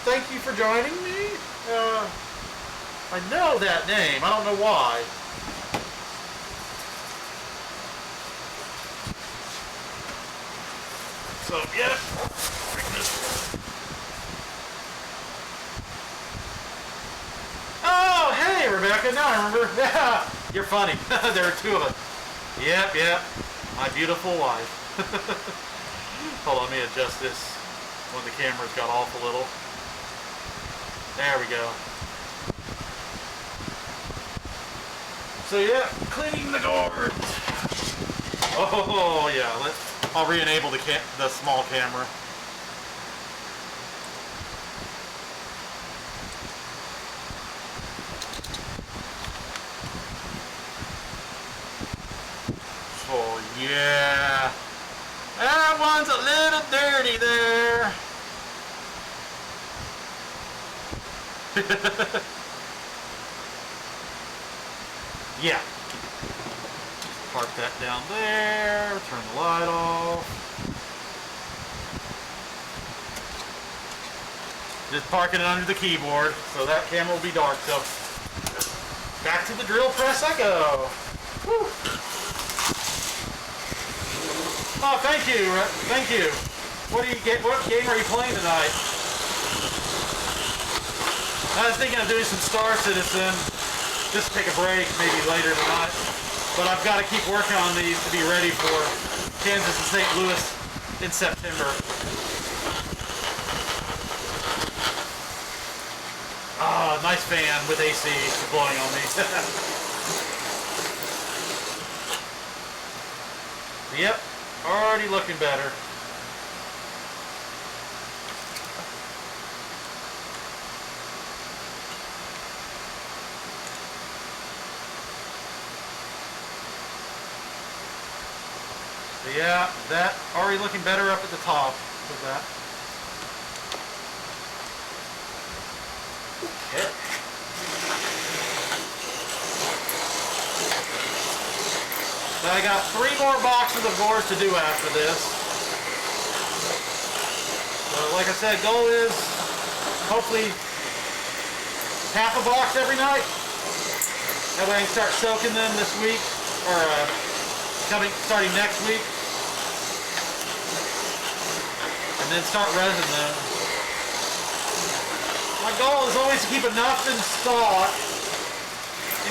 Thank you for joining me. I know that name. I don't know why. So, yeah. Oh, hey, Rebecca. Now I remember. Yeah, you're funny. There are 2 of us. Yep. My beautiful wife. Hold on, let me adjust this when the camera's got off a little. There we go. So, yeah, cleaning the gourds. Oh, yeah. I'll re-enable the small camera. Oh, yeah. That one's a little dirty there. Yeah. Park that down there. Turn the light off. Just parking it under the keyboard, so that camera will be dark. So back to the drill press I go. Woo. Oh, thank you, thank you. What game are you playing tonight? I was thinking of doing some Star Citizen, just to take a break, maybe later tonight. But I've got to keep working on these to be ready for Kansas and St. Louis in September. Ah, nice fan with AC blowing on me. Yep, already looking better. Yeah, that already looking better up at the top with that. Okay. So I got 3 more boxes of gourds to do after this. So like I said, goal is hopefully half a box every night. That way I can start soaking them this week, or starting next week. And then start resin them. My goal is always to keep enough in stock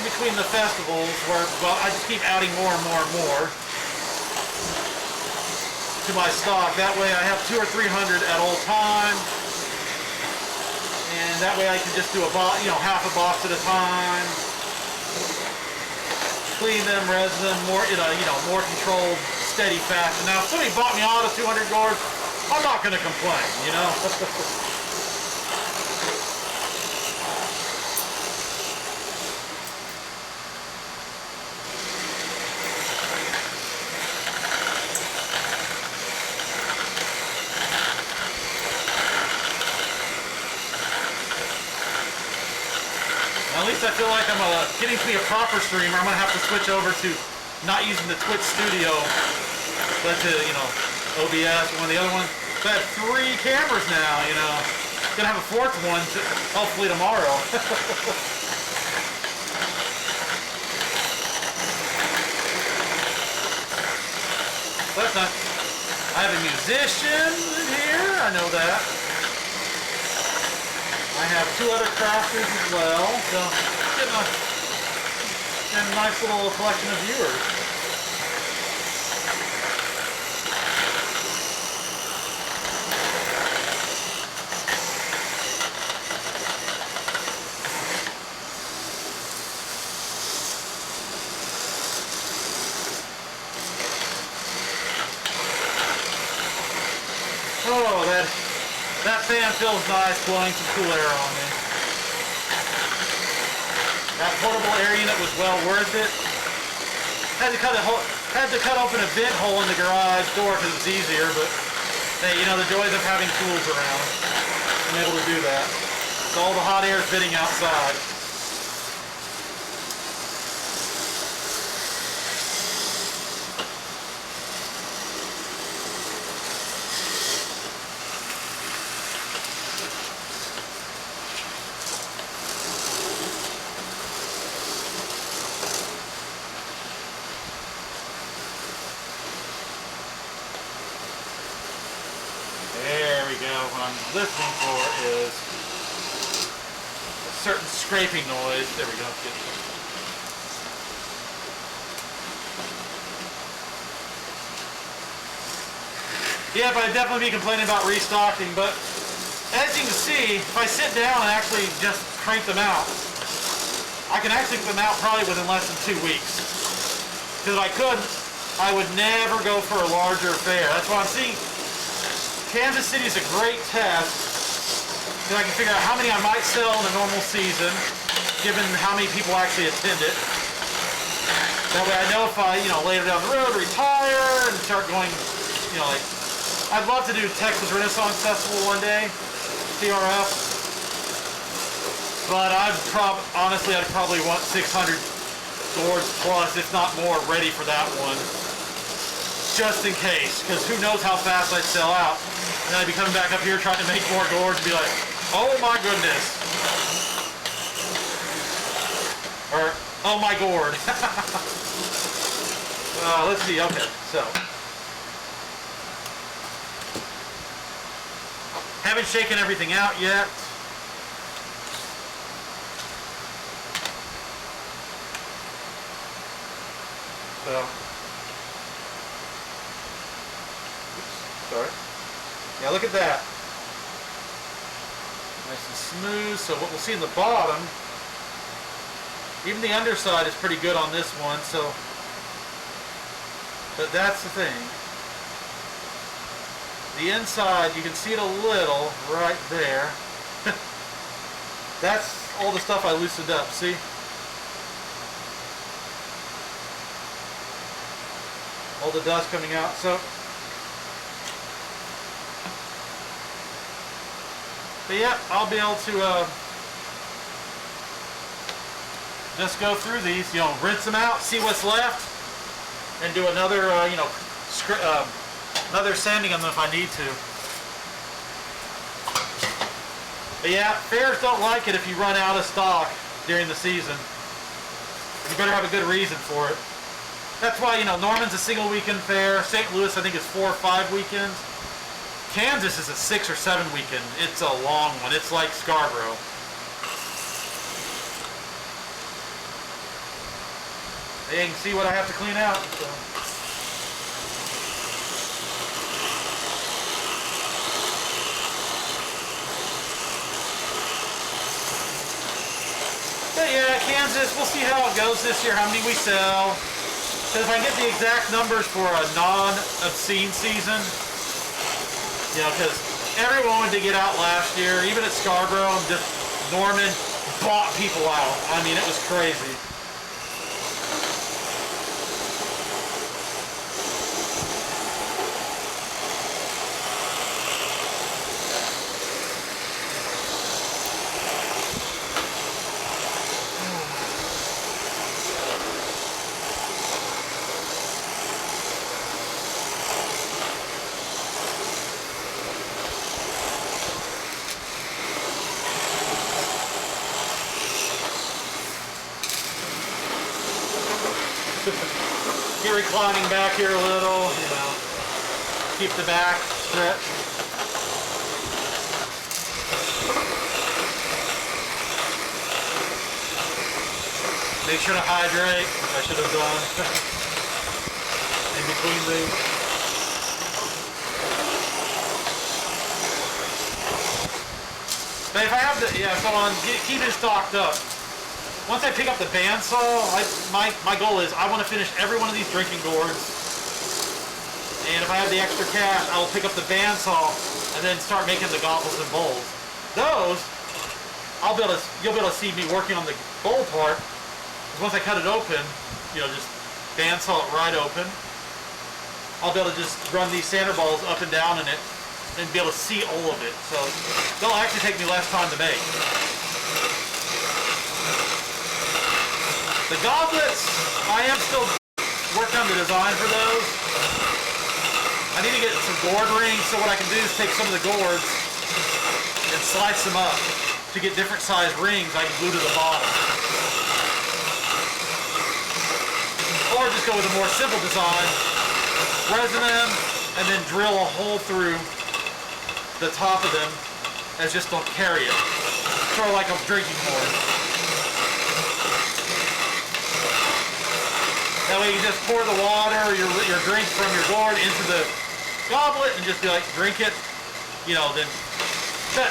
in between the festivals where, well, I just keep adding more and more and more to my stock. That way I have 200 or 300 at all time. And that way I can just do a box, half a box at a time. Clean them, resin them, more, more controlled, steady fashion. Now, if somebody bought me out of 200 gourds, I'm not going to complain, At least I feel like I'm getting to be a proper streamer. I'm going to have to switch over to not using the Twitch Studio, but to, OBS, one of the other ones. So I have 3 cameras now, Gonna have a 4th one, hopefully tomorrow. That's not. I have a musician in here, I know that. I have 2 other crafters as well, so getting a nice little collection of viewers. Oh, that fan feels nice, blowing some cool air on me. That portable air unit was well worth it. Had to cut open a vent hole in the garage door because it's easier, but hey, the joys of having tools around. I'm able to do that. So all the hot air is fitting outside. What I'm listening for is a certain scraping noise. There we go. Yeah, but I'd definitely be complaining about restocking. But as you can see, if I sit down and actually just crank them out, I can actually put them out probably within less than 2 weeks. Because if I couldn't, I would never go for a larger affair. That's why I'm seeing Kansas City is a great test because I can figure out how many I might sell in a normal season, given how many people actually attend it. That way I know if I, later down the road retire and start going, you know, like, I'd love to do Texas Renaissance Festival one day, TRF, but honestly, I'd probably want 600 gourds plus, if not more, ready for that one, just in case, because who knows how fast I'd sell out, and then I'd be coming back up here trying to make more gourds and be like, oh my goodness, or oh my gourd. Let's see, okay, so. Haven't shaken everything out yet. So. Oops, sorry. Yeah, look at that. Nice and smooth, so what we'll see in the bottom, even the underside is pretty good on this one, so. But that's the thing. The inside, you can see it a little right there. That's all the stuff I loosened up, see? All the dust coming out. So, but yeah, I'll be able to just go through these, you know, rinse them out, see what's left, and do another, you know, another sanding on them if I need to. But yeah, fairs don't like it if you run out of stock during the season. You better have a good reason for it. That's why, you know, Norman's a single weekend fair. St. Louis, I think, is 4 or 5 weekends. Kansas is a 6 or 7 weekend. It's a long one. It's like Scarborough. You can see what I have to clean out. So. But yeah, Kansas, we'll see how it goes this year, how many we sell. Because if I get the exact numbers for a non-obscene season, you know, because everyone wanted to get out last year, even at Scarborough, just Norman bought people out. I mean, it was crazy. Get reclining back here a little, you know, keep the back stretched. Make sure to hydrate, which I should have done in between these. But if I have the, yeah, so on, keep it stocked up. Once I pick up the bandsaw, my goal is I want to finish every one of these drinking gourds. And if I have the extra cash, I will pick up the bandsaw and then start making the goggles and bowls. Those, you'll be able to see me working on the bowl part. Because once I cut it open, you know, just bandsaw it right open, I'll be able to just run these sander balls up and down in it and be able to see all of it. So they'll actually take me less time to make. The goblets, I am still working on the design for those. I need to get some gourd rings, so what I can do is take some of the gourds and slice them up to get different size rings I can glue to the bottom. Or just go with a more simple design, resin them, and then drill a hole through the top of them as just to carry it. Sort of like a drinking horn. That way you just pour the water or your drink from your gourd into the goblet and just be like, drink it. You know, then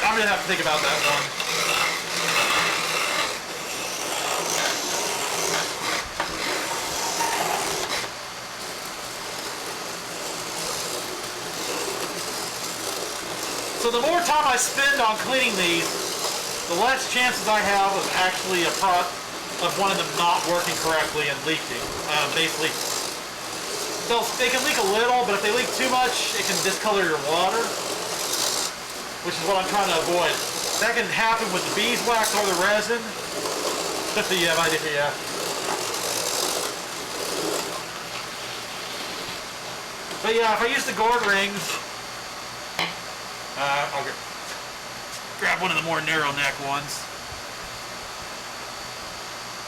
I'm going to have to think about that one. So the more time I spend on cleaning these, the less chances I have of actually of one of them not working correctly and leaking. Basically, they can leak a little, but if they leak too much, it can discolor your water, which is what I'm trying to avoid. That can happen with the beeswax or the resin. Yeah. But yeah, if I use the gourd rings, I'll grab one of the more narrow neck ones.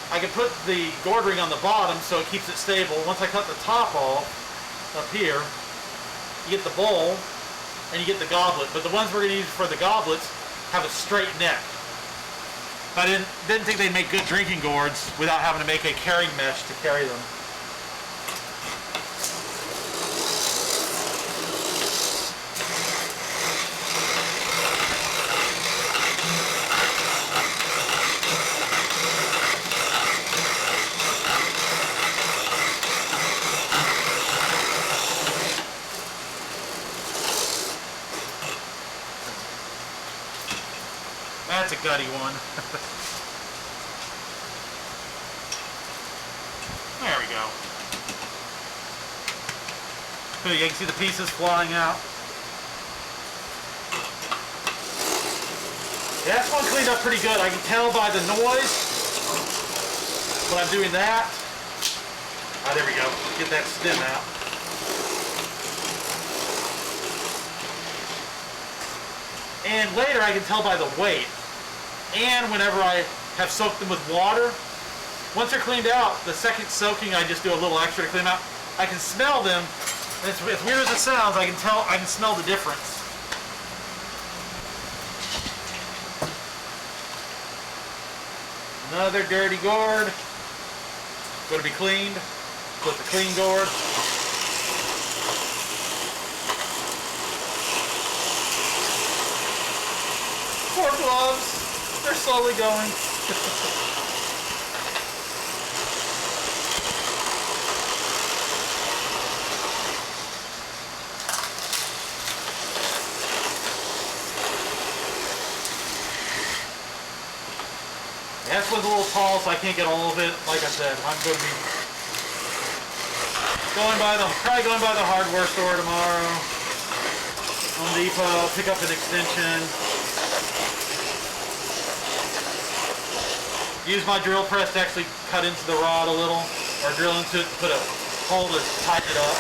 I can put the gourd ring on the bottom so it keeps it stable. Once I cut the top off, up here, you get the bowl and you get the goblet. But the ones we're going to use for the goblets have a straight neck. I didn't think they'd make good drinking gourds without having to make a carrying mesh to carry them. That's a gutty one. There we go. You can see the pieces flying out. Yeah, this one cleaned up pretty good. I can tell by the noise when I'm doing that. Ah, there we go. Get that stem out. And later I can tell by the weight. And whenever I have soaked them with water, once they're cleaned out, the second soaking I just do a little extra to clean them out. I can smell them, and as weird as it sounds, I can smell the difference. Another dirty gourd. Going to be cleaned with the clean gourd. Poor gloves. They're slowly going. Yeah, this one's a little tall, so I can't get all of it. Like I said, I'm going to be probably going by the hardware store tomorrow. Home Depot, pick up an extension. Use my drill press to actually cut into the rod a little, or drill into it to put a hole to tighten it up.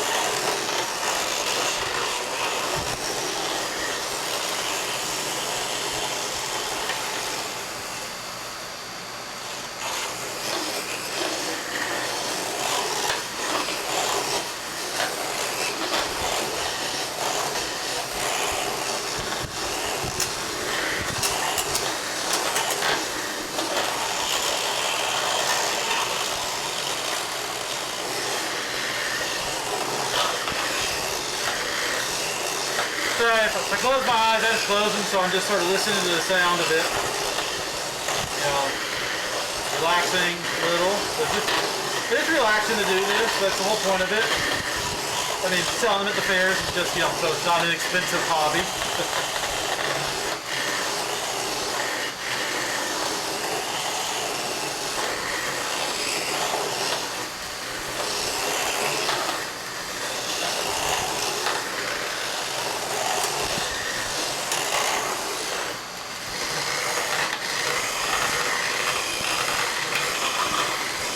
If I close my eyes, I just close them, so I'm just sort of listening to the sound of it. You know, relaxing a little. It is relaxing to do this. That's the whole point of it. I mean, selling them at the fairs is just, you know, so it's not an expensive hobby.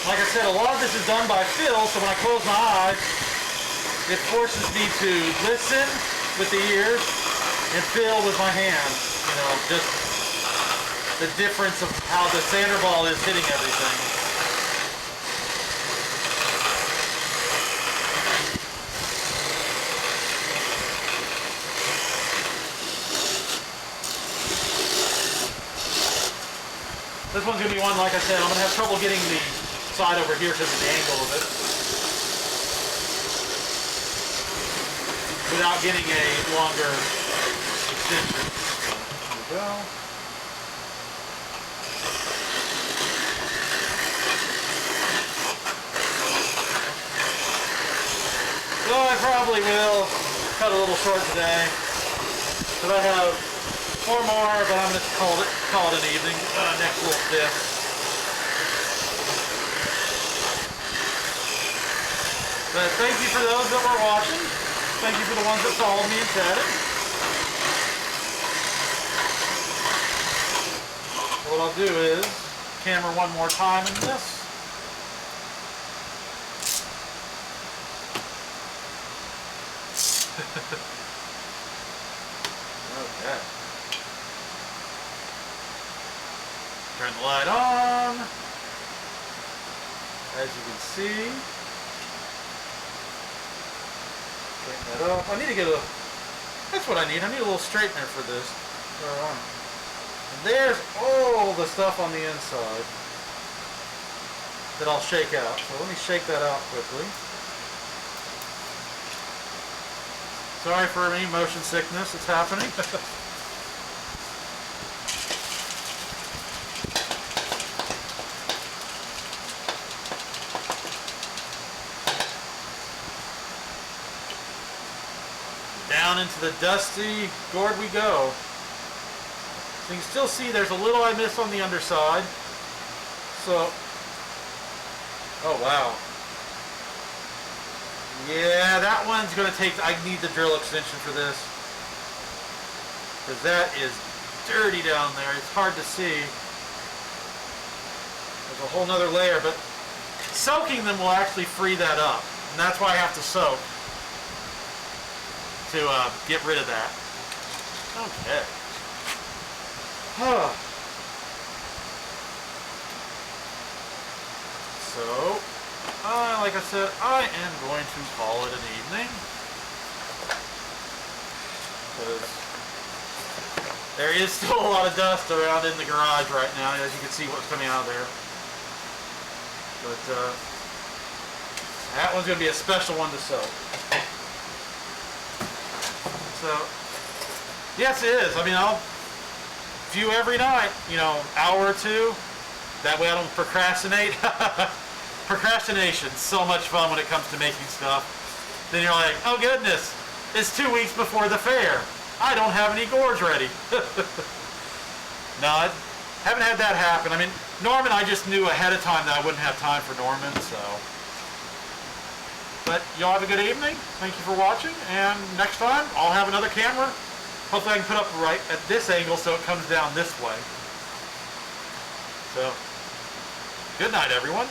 Like I said, a lot of this is done by feel, so when I close my eyes, it forces me to listen with the ears and feel with my hands. You know, just the difference of how the sander ball is hitting everything. This one's going to be one, like I said, I'm going to have trouble getting the side over here because of the angle of it, without getting a longer extension. There we go. So I probably will cut a little short today, because I have 4 more, but I'm going to call it an evening. Next little stiff. But thank you for those that were watching. Thank you for the ones that followed me and chatted. What I'll do is camera one more time in this. Okay. Turn the light on. As you can see. Straighten that up. I need to get a... That's what I need. I need a little straightener for this. And there's all the stuff on the inside that I'll shake out. So let me shake that out quickly. Sorry for any motion sickness that's happening. Down into the dusty gourd we go. So you can still see there's a little I missed on the underside. So, oh wow. Yeah, that one's going to take, I need the drill extension for this. Because that is dirty down there. It's hard to see. There's a whole nother layer, but soaking them will actually free that up. And that's why I have to soak. To get rid of that. Okay. So, like I said, I am going to call it an evening. Because there is still a lot of dust around in the garage right now, as you can see what's coming out of there. But that one's going to be a special one to soak. So, yes it is. I mean, I'll view every night, you know, hour or two. That way I don't procrastinate. Procrastination's so much fun when it comes to making stuff. Then you're like, oh goodness, it's 2 weeks before the fair. I don't have any gourds ready. No, I haven't had that happen. I mean, Norman, I just knew ahead of time that I wouldn't have time for Norman, so. But y'all have a good evening. Thank you for watching. And next time, I'll have another camera. Hopefully I can put up right at this angle so it comes down this way. So, good night, everyone.